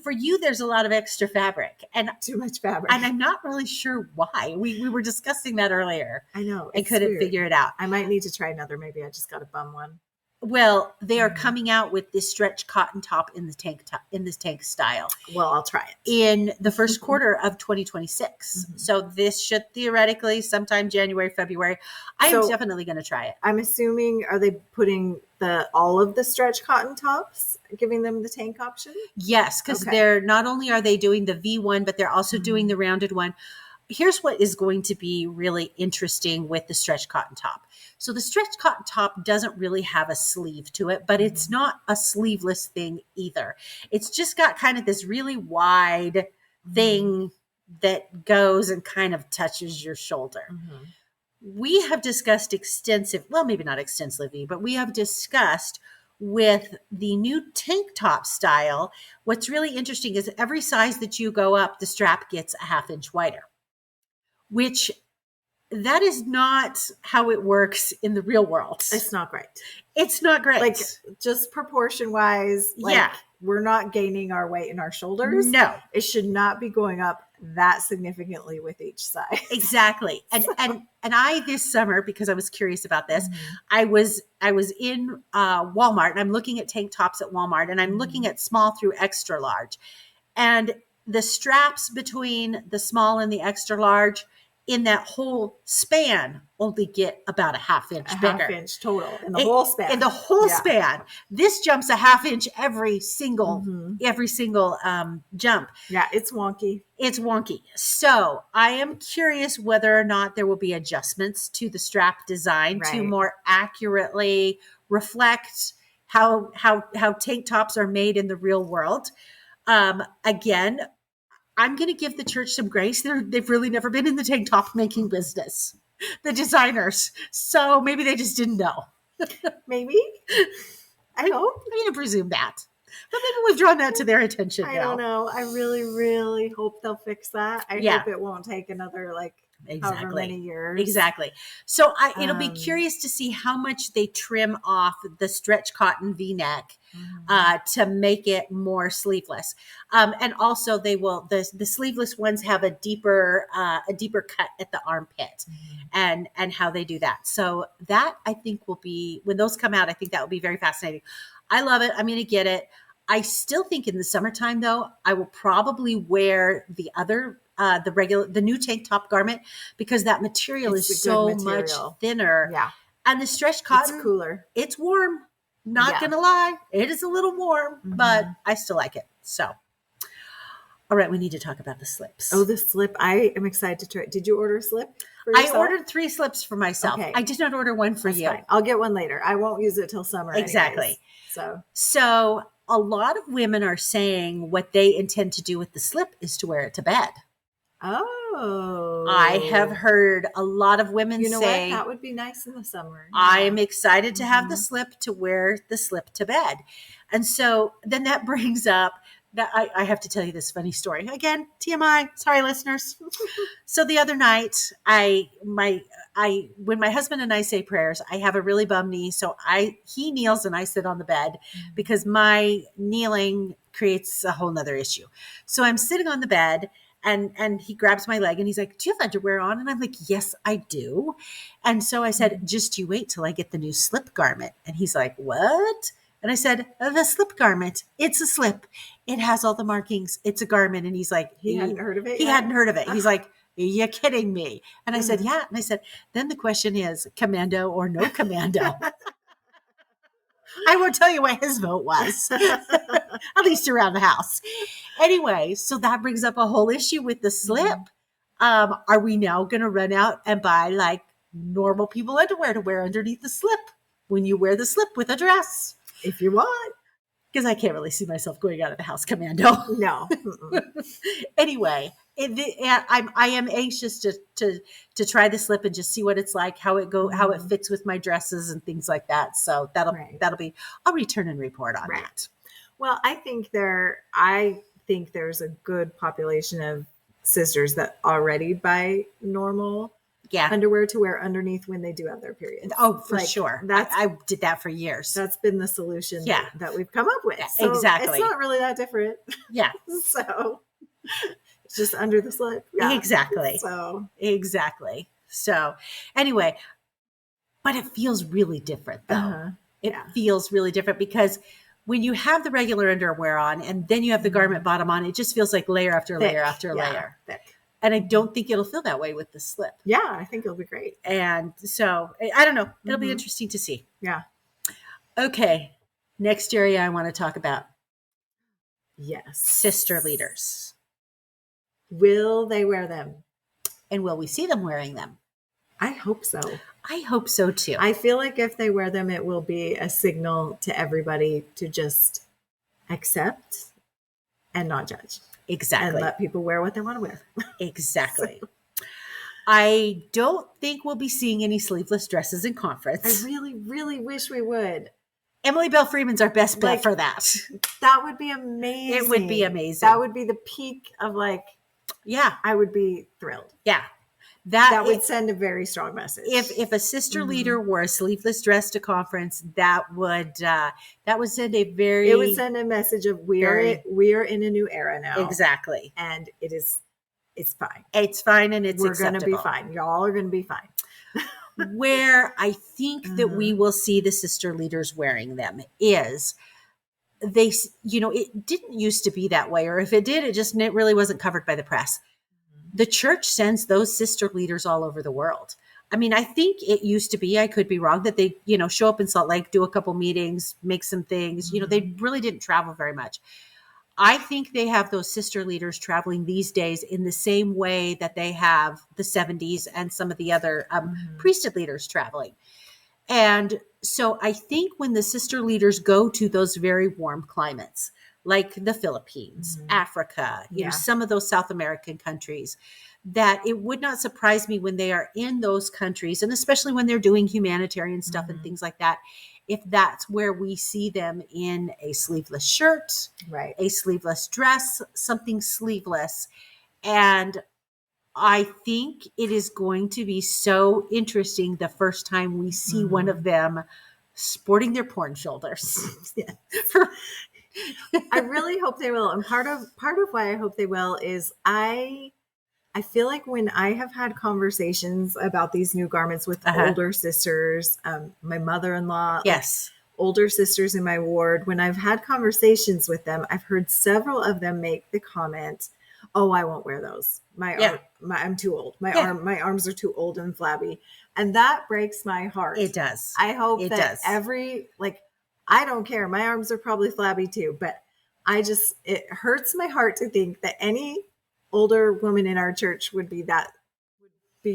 [SPEAKER 1] for you, there's a lot of extra fabric, and
[SPEAKER 3] Too much fabric.
[SPEAKER 1] I'm not really sure why. We were discussing that earlier.
[SPEAKER 3] I know.
[SPEAKER 1] I
[SPEAKER 3] it's
[SPEAKER 1] couldn't
[SPEAKER 3] weird.
[SPEAKER 1] figure it out.
[SPEAKER 3] I might need to try another. Maybe I just got a bum one.
[SPEAKER 1] Well, they are
[SPEAKER 3] Mhm.
[SPEAKER 1] coming out with this stretch cotton top in this tank style
[SPEAKER 3] Well, I'll try it.
[SPEAKER 1] in the first quarter of 2026.
[SPEAKER 3] Mhm.
[SPEAKER 1] So this should theoretically sometime January, February. I'm
[SPEAKER 3] So-
[SPEAKER 1] definitely going to try it.
[SPEAKER 3] I'm assuming, are they putting all of the stretch cotton tops, giving them the tank option?
[SPEAKER 1] Yes, because
[SPEAKER 3] Okay.
[SPEAKER 1] they're not only are they doing the V1, but they're also doing the rounded one. Here's what is going to be really interesting with the stretch cotton top. So the stretch cotton top doesn't really have a sleeve to it, but it's not a sleeveless thing either. It's just got kind of this really wide thing that goes and kind of touches your shoulder.
[SPEAKER 3] Mhm.
[SPEAKER 1] We have discussed maybe not extensively, but we have discussed with the new tank top style. What's really interesting is every size that you go up, the strap gets a half inch wider, which that is not how it works in the real world.
[SPEAKER 3] It's not great.
[SPEAKER 1] It's not great.
[SPEAKER 3] Like, just proportion wise,
[SPEAKER 1] Yeah.
[SPEAKER 3] we're not gaining our weight in our shoulders.
[SPEAKER 1] no,
[SPEAKER 3] It should not be going up that significantly with each side.
[SPEAKER 1] exactly. And I this summer, because I was curious about this, I was in Walmart and I'm looking at tank tops at Walmart and I'm looking at small through extra large, and the straps between the small and the extra large in that whole span only get about a half inch
[SPEAKER 3] A
[SPEAKER 1] bigger.
[SPEAKER 3] half inch total in the whole span.
[SPEAKER 1] In the whole
[SPEAKER 3] Yeah.
[SPEAKER 1] span, this jumps a half inch every single
[SPEAKER 3] Mhm.
[SPEAKER 1] jump.
[SPEAKER 3] Yeah, it's wonky.
[SPEAKER 1] It's wonky. So I am curious whether or not there will be adjustments to the strap design to
[SPEAKER 3] Right.
[SPEAKER 1] more accurately reflect how tank tops are made in the real world. Again, I'm going to give the church some grace. They've really never been in the tank top making business, the designers. So maybe they just didn't know.
[SPEAKER 3] Maybe. I hope.
[SPEAKER 1] I'm going to presume that. But maybe we've drawn that to their attention
[SPEAKER 3] I
[SPEAKER 1] now.
[SPEAKER 3] don't know. I really, really hope they'll fix that. I
[SPEAKER 1] Yeah.
[SPEAKER 3] hope it won't take another however
[SPEAKER 1] Exactly.
[SPEAKER 3] many years.
[SPEAKER 1] Exactly. So it'll be
[SPEAKER 3] Um,
[SPEAKER 1] curious to see how much they trim off the stretch cotton V-neck
[SPEAKER 3] Mhm.
[SPEAKER 1] to make it more sleeveless. And also the sleeveless ones have a deeper cut at the armpit and how they do that. So that I think will be, when those come out, I think that will be very fascinating. I love it. I'm going to get it. I still think in the summertime though, I will probably wear the new tank top garment because that material
[SPEAKER 3] It's
[SPEAKER 1] is
[SPEAKER 3] a good
[SPEAKER 1] so
[SPEAKER 3] material.
[SPEAKER 1] much thinner.
[SPEAKER 3] Yeah,
[SPEAKER 1] And the stretch
[SPEAKER 3] it's
[SPEAKER 1] cotton,
[SPEAKER 3] cooler.
[SPEAKER 1] it's warm. Not
[SPEAKER 3] Yeah.
[SPEAKER 1] gonna lie, it is a little warm, but I still like it. So, All right, we need to talk about the slips.
[SPEAKER 3] Oh, the slip. I am excited to try. Did you order a slip for
[SPEAKER 1] I
[SPEAKER 3] yourself?
[SPEAKER 1] ordered 3 slips for myself.
[SPEAKER 3] Okay.
[SPEAKER 1] I did not order one for
[SPEAKER 3] That's
[SPEAKER 1] you.
[SPEAKER 3] fine. I'll get one later. I won't use it till summer.
[SPEAKER 1] Exactly.
[SPEAKER 3] Anyways,
[SPEAKER 1] So a lot of women are saying what they intend to do with the slip is to wear it to bed.
[SPEAKER 3] oh,
[SPEAKER 1] I have heard a lot of women
[SPEAKER 3] You know
[SPEAKER 1] say,
[SPEAKER 3] what? That would be nice in the summer.
[SPEAKER 1] I
[SPEAKER 3] Yeah.
[SPEAKER 1] am excited to have the
[SPEAKER 3] Mhm.
[SPEAKER 1] slip, to wear the slip to bed. And so then that brings up that I have to tell you this funny story. Again, TMI, sorry listeners. So the other night, when my husband and I say prayers, I have a really bum knee. So he kneels and I sit on the bed because my kneeling creates a whole nother issue. So I'm sitting on the bed and he grabs my leg and he's like, do you have underwear on? And I'm like, yes, I do. And so I said, just you wait till I get the new slip garment. And he's like, what? And I said, the slip garment. It's a slip. It has all the markings. It's a garment. And he's like,
[SPEAKER 3] He hadn't heard of it
[SPEAKER 1] He
[SPEAKER 3] yet?
[SPEAKER 1] hadn't heard of it. He's like, are you kidding me? And I said,
[SPEAKER 3] Mhm.
[SPEAKER 1] yeah. And I said, then the question is commando or no commando? I won't tell you what his vote was, at least around the house. Anyway, so that brings up a whole issue with the slip. Are we now going to run out and buy like normal people underwear to wear underneath the slip when you wear the slip with a dress?
[SPEAKER 3] If you want.
[SPEAKER 1] Because I can't really see myself going out of the house commando.
[SPEAKER 3] No. Mm-mm.
[SPEAKER 1] Anyway, I am anxious to try the slip and just see what it's like, how it fits with my dresses and things like that. So that'll be, I'll return and report on
[SPEAKER 3] Right.
[SPEAKER 1] that.
[SPEAKER 3] Well, I think there's a good population of sisters that already buy normal
[SPEAKER 1] Yeah.
[SPEAKER 3] underwear to wear underneath when they do have their periods.
[SPEAKER 1] Oh, for
[SPEAKER 3] Like,
[SPEAKER 1] sure.
[SPEAKER 3] That's
[SPEAKER 1] I did that for years.
[SPEAKER 3] that's been the solution
[SPEAKER 1] Yeah.
[SPEAKER 3] that we've come up with.
[SPEAKER 1] Yeah,
[SPEAKER 3] So
[SPEAKER 1] exactly.
[SPEAKER 3] It's not really that different.
[SPEAKER 1] Yeah,
[SPEAKER 3] So it's just under the slip. Yeah.
[SPEAKER 1] exactly.
[SPEAKER 3] So
[SPEAKER 1] Exactly. So anyway, but it feels really different though.
[SPEAKER 3] uh-huh.
[SPEAKER 1] It
[SPEAKER 3] Yeah.
[SPEAKER 1] feels really different because when you have the regular underwear on and then you have the garment bottom on, it just feels like layer after
[SPEAKER 3] Thick.
[SPEAKER 1] layer after
[SPEAKER 3] Yeah,
[SPEAKER 1] layer.
[SPEAKER 3] thick.
[SPEAKER 1] And I don't think it'll feel that way with the slip.
[SPEAKER 3] Yeah, I think it'll be great.
[SPEAKER 1] And so I don't know. It'll be
[SPEAKER 3] Mhm.
[SPEAKER 1] interesting to see.
[SPEAKER 3] Yeah.
[SPEAKER 1] Okay. Next area I want to talk about,
[SPEAKER 3] Yes.
[SPEAKER 1] sister leaders.
[SPEAKER 3] Will they wear them?
[SPEAKER 1] And will we see them wearing them?
[SPEAKER 3] I hope so.
[SPEAKER 1] I hope so too.
[SPEAKER 3] I feel like if they wear them, it will be a signal to everybody to just accept and not judge.
[SPEAKER 1] Exactly.
[SPEAKER 3] And let people wear what they want to wear.
[SPEAKER 1] Exactly. I don't think we'll be seeing any sleeveless dresses in conference.
[SPEAKER 3] I really, really wish we would.
[SPEAKER 1] Emily Bell Freeman's our best bet
[SPEAKER 3] Like,
[SPEAKER 1] for that.
[SPEAKER 3] That would be amazing.
[SPEAKER 1] It would be amazing.
[SPEAKER 3] That would be the peak of
[SPEAKER 1] Yeah.
[SPEAKER 3] I would be thrilled.
[SPEAKER 1] Yeah.
[SPEAKER 3] That would send a very strong message.
[SPEAKER 1] If a sister
[SPEAKER 3] Mhm.
[SPEAKER 1] leader wore a sleeveless dress to conference, that would send a very
[SPEAKER 3] It would send a message of we are in a new era now.
[SPEAKER 1] exactly.
[SPEAKER 3] And it's fine.
[SPEAKER 1] It's fine and it's
[SPEAKER 3] We're going to
[SPEAKER 1] acceptable.
[SPEAKER 3] be fine. Y'all are going to be fine.
[SPEAKER 1] Where I think that we will see the sister leaders wearing them is they, it didn't used to be that way, or if it did, it really wasn't covered by the press. The church sends those sister leaders all over the world. I mean, I think it used to be, I could be wrong, that they, show up in Salt Lake, do a couple meetings, make some things, they really didn't travel very much. I think they have those sister leaders traveling these days in the same way that they have the 70s and some of the other priesthood leaders traveling. And so I think when the sister leaders go to those very warm climates, like the Philippines, Africa, some of those South American countries, that it would not surprise me when they are in those countries, and especially when they're doing humanitarian stuff and things like that, if that's where we see them in a sleeveless shirt,
[SPEAKER 3] Right.
[SPEAKER 1] a sleeveless dress, something sleeveless. And I think it is going to be so interesting the first time we see one of them sporting their porn shoulders.
[SPEAKER 3] Yeah. I really hope they will. And part of why I hope they will is I feel like when I have had conversations about these new garments with older sisters, my mother-in-law,
[SPEAKER 1] Yes.
[SPEAKER 3] older sisters in my ward, when I've had conversations with them, I've heard several of them make the comment, "Oh, I won't wear those. I'm too old. My arms are too old and flabby." And that breaks my heart.
[SPEAKER 1] It does.
[SPEAKER 3] I hope
[SPEAKER 1] It
[SPEAKER 3] that
[SPEAKER 1] does.
[SPEAKER 3] I don't care. My arms are probably flabby too, but it hurts my heart to think that any older woman in our church would be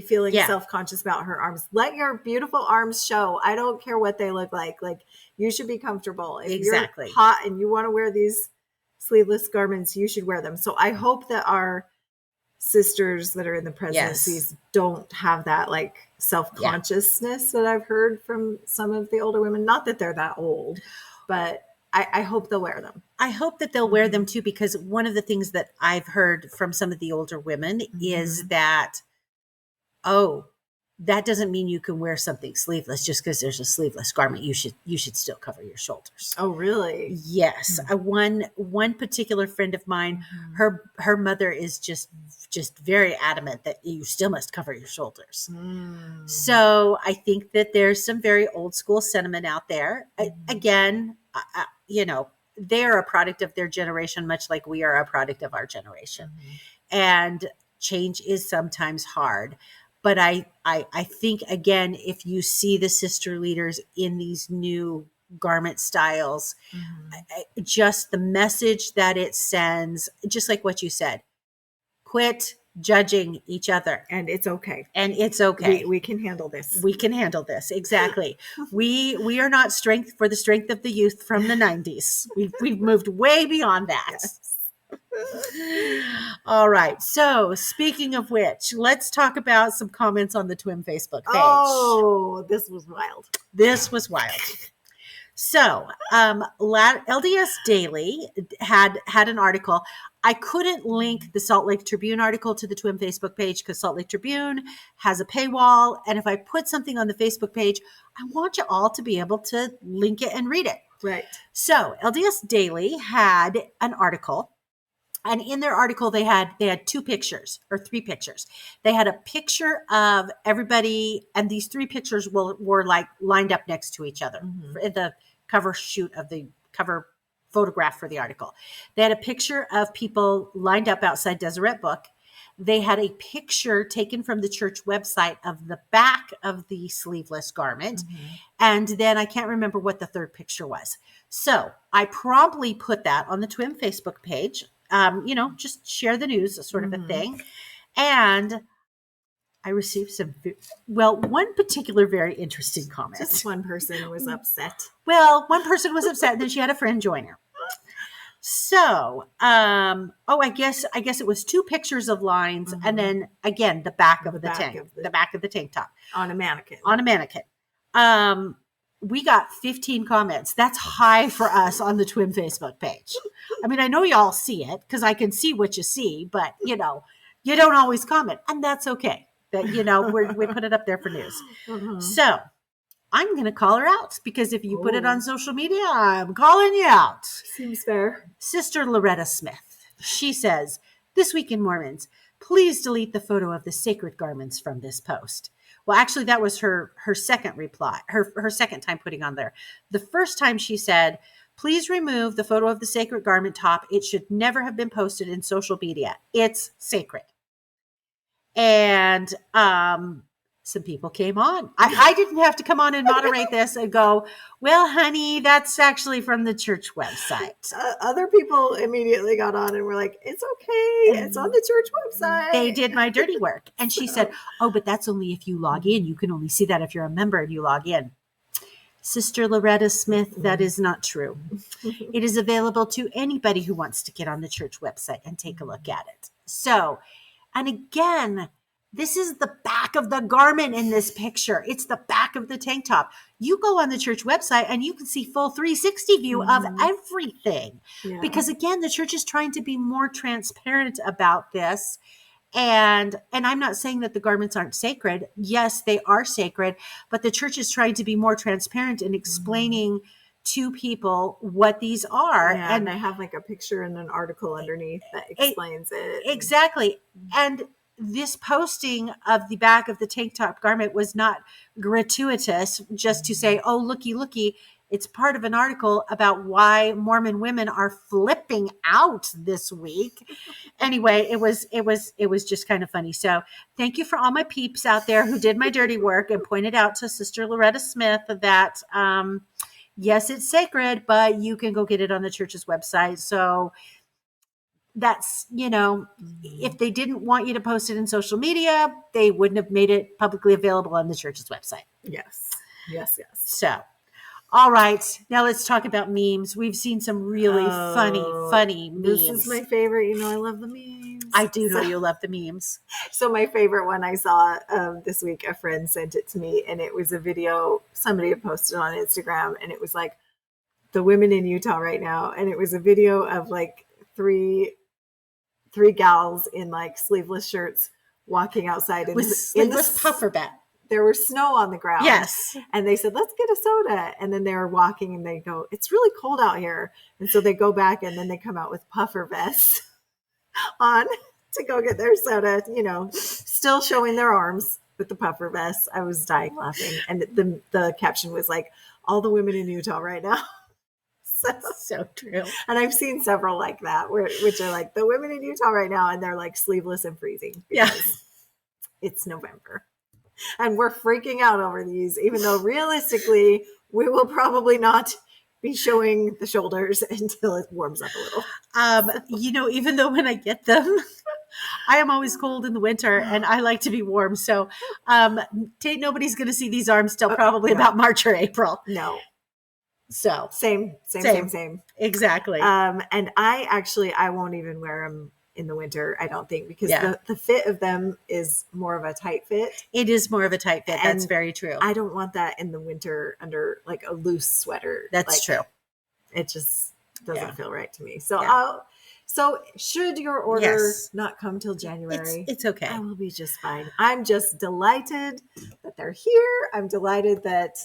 [SPEAKER 3] feeling
[SPEAKER 1] Yeah.
[SPEAKER 3] self-conscious about her arms. Let your beautiful arms show. I don't care what they look like. Like, you should be comfortable. If
[SPEAKER 1] Exactly.
[SPEAKER 3] you're hot and you want to wear these sleeveless garments, you should wear them. So I hope that our sisters that are in the presidencies don't have that like self-consciousness that I've heard from some of the older women. Not that they're that old, but I hope they'll wear them.
[SPEAKER 1] I hope that they'll wear them too, because one of the things that I've heard from some of the older women is that, oh, that doesn't mean you can wear something sleeveless just because there's a sleeveless garment. You should still cover your shoulders.
[SPEAKER 3] Oh, really?
[SPEAKER 1] Yes. One particular friend of mine, her mother is just very adamant that you still must cover your shoulders. So I think that there's some very old school sentiment out there. Again, they are a product of their generation, much like we are a product of our generation. And change is sometimes hard. But I think, again, if you see the sister leaders in these new garment styles, just the message that it sends, just like what you said, quit judging each other.
[SPEAKER 3] And it's okay.
[SPEAKER 1] And it's okay.
[SPEAKER 3] We can handle this.
[SPEAKER 1] We can handle this. Exactly. We are not strength for the strength of the youth from the 90s. We've moved way beyond that.
[SPEAKER 3] Yes.
[SPEAKER 1] All right. So speaking of which, let's talk about some comments on the TWIM Facebook page.
[SPEAKER 3] Oh, this was wild.
[SPEAKER 1] This was wild. So LDS Daily had an article. I couldn't link the Salt Lake Tribune article to the TWIM Facebook page because Salt Lake Tribune has a paywall. And if I put something on the Facebook page, I want you all to be able to link it and read it.
[SPEAKER 3] Right.
[SPEAKER 1] So LDS Daily had an article. And in their article, they had 2 pictures or 3 pictures. They had a picture of everybody, and these 3 pictures were like lined up next to each other in the cover shoot of the cover photograph for the article. They had a picture of people lined up outside Deseret Book. They had a picture taken from the church website of the back of the sleeveless garment. And then I can't remember what the third picture was. So I promptly put that on the TWIM Facebook page. Just share the news, sort of a thing. And I received one particular very interesting comment.
[SPEAKER 3] Just one person was upset.
[SPEAKER 1] Well, one person was upset, and then she had a friend join her. So, I guess it was 2 pictures of lines, and then again the back of the tank top
[SPEAKER 3] on a mannequin.
[SPEAKER 1] We got 15 comments. That's high for us on the TWIM Facebook page. I mean, I know y'all see it because I can see what you see, but you don't always comment, and that's okay. That we put it up there for news. So I'm going to call her out because if you put it on social media, I'm calling you out.
[SPEAKER 3] Seems fair.
[SPEAKER 1] Sister Loretta Smith. She says, "This Week in Mormons, please delete the photo of the sacred garments from this post." Well, actually, that was her second reply, her second time putting on there. The first time she said, "Please remove the photo of the sacred garment top. It should never have been posted in social media. It's sacred." And some people came on. I didn't have to come on and moderate this and go, "Well, honey, that's actually from the church website."
[SPEAKER 3] Other people immediately got on and were like, "It's okay. It's on the church website."
[SPEAKER 1] They did my dirty work. And she said, "Oh, but that's only if you log in. You can only see that if you're a member and you log in." Sister Loretta Smith, that is not true. It is available to anybody who wants to get on the church website and take a look at it. So, and again, this is the back of the garment in this picture. It's the back of the tank top. You go on the church website and you can see full 360 view of everything.
[SPEAKER 3] Yeah.
[SPEAKER 1] Because again, the church is trying to be more transparent about this. And I'm not saying that the garments aren't sacred. Yes, they are sacred, but the church is trying to be more transparent in explaining to people what these are.
[SPEAKER 3] Yeah, and I have like a picture and an article underneath that explains it.
[SPEAKER 1] Exactly. And this posting of the back of the tank top garment was not gratuitous just to say, "Oh, looky. It's part of an article about why Mormon women are flipping out this week." Anyway, it was just kind of funny. So thank you for all my peeps out there who did my dirty work and pointed out to Sister Loretta Smith that, Yes, it's sacred, but you can go get it on the church's website. So that's, if they didn't want you to post it in social media, they wouldn't have made it publicly available on the church's website.
[SPEAKER 3] Yes. Yes. Yes.
[SPEAKER 1] So, all right, now let's talk about memes. We've seen some really funny memes.
[SPEAKER 3] This is my favorite. You know, I love the memes.
[SPEAKER 1] I do know you love the memes.
[SPEAKER 3] So my favorite one I saw this week, a friend sent it to me, and it was a video somebody had posted on Instagram, and it was like the women in Utah right now, and it was a video of like three gals in like sleeveless shirts walking outside
[SPEAKER 1] With sleeveless puffer bat.
[SPEAKER 3] There was snow on the ground.
[SPEAKER 1] Yes.
[SPEAKER 3] And they said, let's get a soda. And then they were walking and they go, it's really cold out here. And so they go back and then they come out with puffer vests on to go get their soda, still showing their arms with the puffer vests. I was dying laughing. And the caption was like, all the women in Utah right now.
[SPEAKER 1] So true.
[SPEAKER 3] And I've seen several like that, which are like the women in Utah right now. And they're like sleeveless and freezing.
[SPEAKER 1] Yeah.
[SPEAKER 3] It's November. And we're freaking out over these, even though realistically, we will probably not be showing the shoulders until it warms up a little.
[SPEAKER 1] Even though when I get them, I am always cold in the winter and I like to be warm. So nobody's going to see these arms till probably about March or April.
[SPEAKER 3] No.
[SPEAKER 1] So
[SPEAKER 3] same.
[SPEAKER 1] Exactly.
[SPEAKER 3] And I won't even wear them in the winter, I don't think, because the fit of them is more of a tight fit.
[SPEAKER 1] It is more of a tight fit. That's very true.
[SPEAKER 3] I don't want that in the winter under like a loose sweater.
[SPEAKER 1] That's true.
[SPEAKER 3] It just doesn't feel right to me. So so should your order not come till January,
[SPEAKER 1] it's okay.
[SPEAKER 3] I will be just fine. I'm just delighted that they're here. I'm delighted that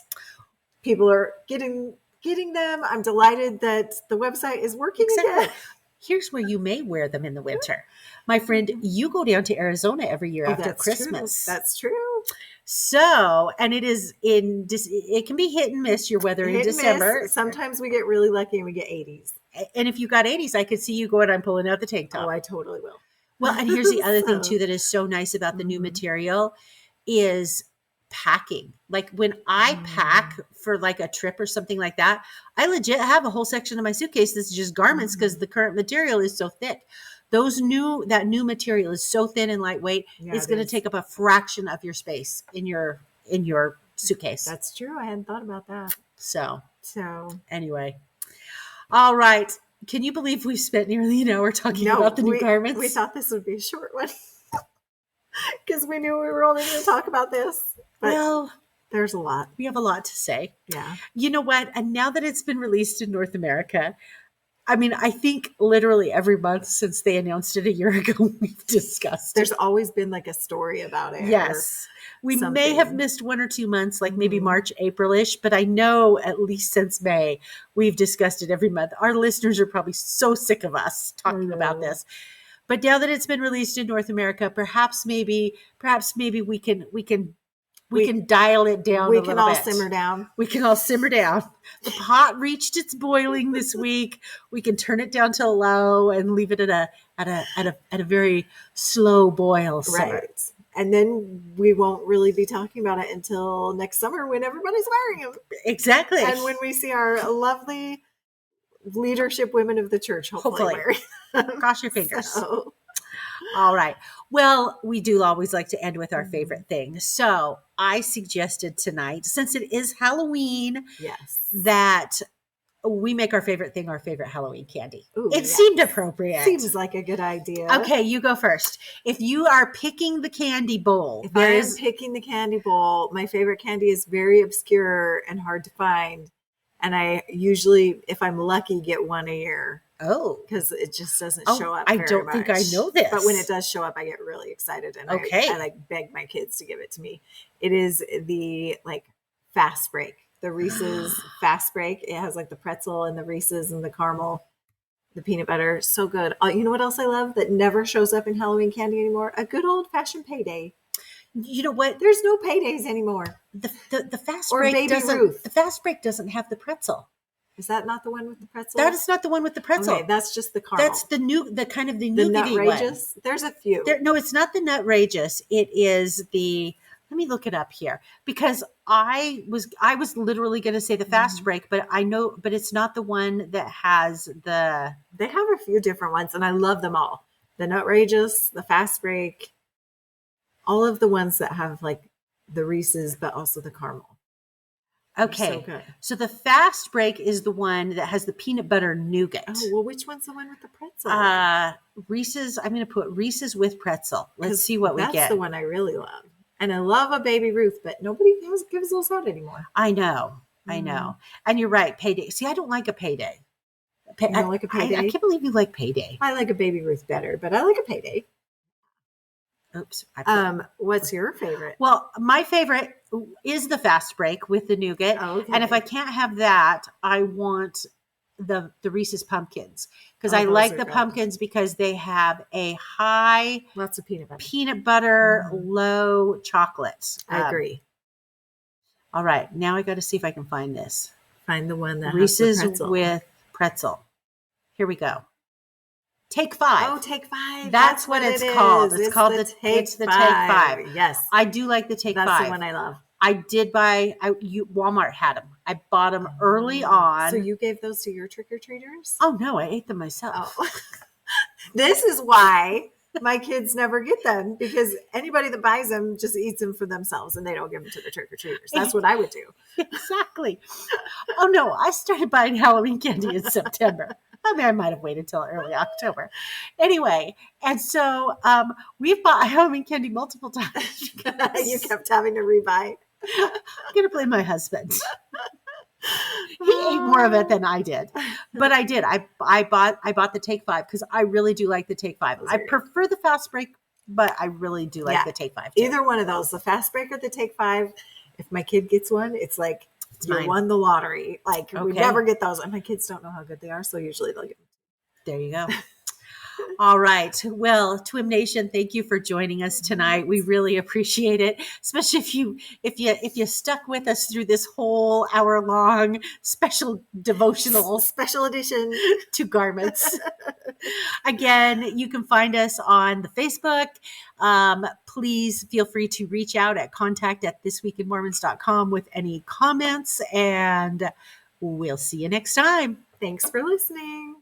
[SPEAKER 3] people are getting them. I'm delighted that the website is working again.
[SPEAKER 1] Here's where you may wear them in the winter. My friend, you go down to Arizona every year after Christmas.
[SPEAKER 3] True. That's true.
[SPEAKER 1] So, and it can be hit and miss your weather in December.
[SPEAKER 3] Sometimes we get really lucky and we get 80s.
[SPEAKER 1] And if you got 80s, I could see you going, I'm pulling out the tank top.
[SPEAKER 3] Oh, I totally will.
[SPEAKER 1] Well, and here's the other thing too that is so nice about the new material is packing. Like when I pack for like a trip or something like that, I legit have a whole section of my suitcase that's just garments because the current material is so thick. That new material is so thin and lightweight. It's going to take up a fraction of your space in your suitcase.
[SPEAKER 3] That's true. I hadn't thought about that.
[SPEAKER 1] So
[SPEAKER 3] anyway.
[SPEAKER 1] All right. Can you believe we've spent nearly an hour talking about the new garments?
[SPEAKER 3] We thought this would be a short one because we knew we were only going to talk about this. But there's a lot.
[SPEAKER 1] We have a lot to say.
[SPEAKER 3] Yeah.
[SPEAKER 1] You know what? And now that it's been released in North America, I mean, I think literally every month since they announced it a year ago, we've discussed
[SPEAKER 3] There's always been like a story about it.
[SPEAKER 1] Yes. We may have missed 1 or 2 months, like maybe March, April-ish, but I know at least since May, we've discussed it every month. Our listeners are probably so sick of us talking about this. But now that it's been released in North America, perhaps maybe we can dial it down.
[SPEAKER 3] We can all simmer down.
[SPEAKER 1] We can all simmer down. The pot reached its boiling this week. We can turn it down to low and leave it at a very slow boil.
[SPEAKER 3] Right. And then we won't really be talking about it until next summer when everybody's wearing them.
[SPEAKER 1] Exactly.
[SPEAKER 3] And when we see our lovely leadership women of the church hopefully wearing them.
[SPEAKER 1] Cross your fingers. All right. Well, we do always like to end with our favorite thing. So I suggested tonight, since it is Halloween, that we make our favorite thing our favorite Halloween candy.
[SPEAKER 3] Ooh,
[SPEAKER 1] it seemed appropriate.
[SPEAKER 3] Seems like a good idea.
[SPEAKER 1] Okay, you go first. If you are picking the candy bowl.
[SPEAKER 3] If I am picking the candy bowl, my favorite candy is very obscure and hard to find. And I usually, if I'm lucky, get one a year.
[SPEAKER 1] Oh.
[SPEAKER 3] Because it just doesn't show up
[SPEAKER 1] I don't think I know this.
[SPEAKER 3] But when it does show up, I get really excited. And I like beg my kids to give it to me. It is the Fast Break. The Reese's Fast Break. It has like the pretzel and the Reese's and the caramel, the peanut butter. So good. You know what else I love that never shows up in Halloween candy anymore? A good old fashioned payday.
[SPEAKER 1] You know what?
[SPEAKER 3] There's no paydays anymore.
[SPEAKER 1] The Fast Break doesn't. The Fast Break doesn't have the pretzel.
[SPEAKER 3] Is that not the one with the pretzel?
[SPEAKER 1] That is not the one with the pretzel.
[SPEAKER 3] Okay, that's just the caramel.
[SPEAKER 1] That's the kind of the
[SPEAKER 3] nougaty
[SPEAKER 1] one.
[SPEAKER 3] There's a few.
[SPEAKER 1] No, it's not the Nutrageous. It is the Let me look it up here because I was literally going to say the fast
[SPEAKER 3] Mhm.
[SPEAKER 1] break, but I know, but it's not the one that has the.
[SPEAKER 3] They have a few different ones, and I love them all. The Nutrageous, the Fast Break, all of the ones that have like the Reese's, but also the caramel. They're
[SPEAKER 1] Okay,
[SPEAKER 3] so good.
[SPEAKER 1] so the fast break is the one that has the peanut butter nougat.
[SPEAKER 3] Oh, well, which one's the one with the pretzel?
[SPEAKER 1] Reese's. I'm going to put Reese's with pretzel. Let's
[SPEAKER 3] 'Cause
[SPEAKER 1] see what we
[SPEAKER 3] that's
[SPEAKER 1] get.
[SPEAKER 3] the one I really love. And I love a Baby Ruth, but nobody gives those out anymore.
[SPEAKER 1] I know, I
[SPEAKER 3] Mm.
[SPEAKER 1] know, and you're right. Payday. See, I don't like a payday.
[SPEAKER 3] You don't like a Payday?
[SPEAKER 1] I can't believe you like payday.
[SPEAKER 3] I like a Baby Ruth better, but I like a Payday.
[SPEAKER 1] Oops. I put,
[SPEAKER 3] What's your favorite?
[SPEAKER 1] well, my favorite is the fast break with the nougat.
[SPEAKER 3] Oh, okay.
[SPEAKER 1] And if I can't have that, I want the Reese's pumpkins because
[SPEAKER 3] Oh,
[SPEAKER 1] I
[SPEAKER 3] those
[SPEAKER 1] like
[SPEAKER 3] are
[SPEAKER 1] the
[SPEAKER 3] good.
[SPEAKER 1] pumpkins because they have a high
[SPEAKER 3] Lots of peanut butter.
[SPEAKER 1] peanut butter,
[SPEAKER 3] Mhm.
[SPEAKER 1] low chocolate.
[SPEAKER 3] I agree.
[SPEAKER 1] All right, now I got to see if I can find this
[SPEAKER 3] Find the one that
[SPEAKER 1] Reese's
[SPEAKER 3] has the pretzel.
[SPEAKER 1] with pretzel. Here we go. Take 5.
[SPEAKER 3] Oh, Take 5.
[SPEAKER 1] That's what it's called. It's called the Take 5.
[SPEAKER 3] Yes,
[SPEAKER 1] I do like the Take
[SPEAKER 3] that's
[SPEAKER 1] 5.
[SPEAKER 3] the one I love.
[SPEAKER 1] I did buy. Walmart had them. I bought them early on.
[SPEAKER 3] So you gave those to your trick-or-treaters?
[SPEAKER 1] Oh no, I ate them myself.
[SPEAKER 3] Oh. This is why my kids never get them, because anybody that buys them just eats them for themselves and they don't give them to the trick-or-treaters. That's what I would do.
[SPEAKER 1] Exactly. Oh no, I started buying Halloween candy in September. I mean, I might have waited till early October. Anyway, and so we've bought Halloween candy multiple times.
[SPEAKER 3] You kept having to rebuy.
[SPEAKER 1] I'm gonna blame my husband. He ate more of it than I did, but I did. I bought the Take 5 because I really do like the Take 5.
[SPEAKER 3] Those
[SPEAKER 1] I
[SPEAKER 3] are good.
[SPEAKER 1] prefer the fast break, but I really do like
[SPEAKER 3] Yeah.
[SPEAKER 1] the Take 5 too.
[SPEAKER 3] Either one of those, the Fast Break or the Take 5. If my kid gets one, it's like you
[SPEAKER 1] mine.
[SPEAKER 3] won the lottery. Like we
[SPEAKER 1] Okay.
[SPEAKER 3] never get those, and my kids don't know how good they are, so usually they'll get them.
[SPEAKER 1] There you go. All right. Well, Twim Nation, thank you for joining us tonight. We really appreciate it, especially if you stuck with us through this whole hour-long special devotional
[SPEAKER 3] Special edition.
[SPEAKER 1] to garments. Again, you can find us on the Facebook. Please feel free to reach out at contact@thisweekinmormons.com with any comments, and we'll see you next time.
[SPEAKER 3] Thanks for listening.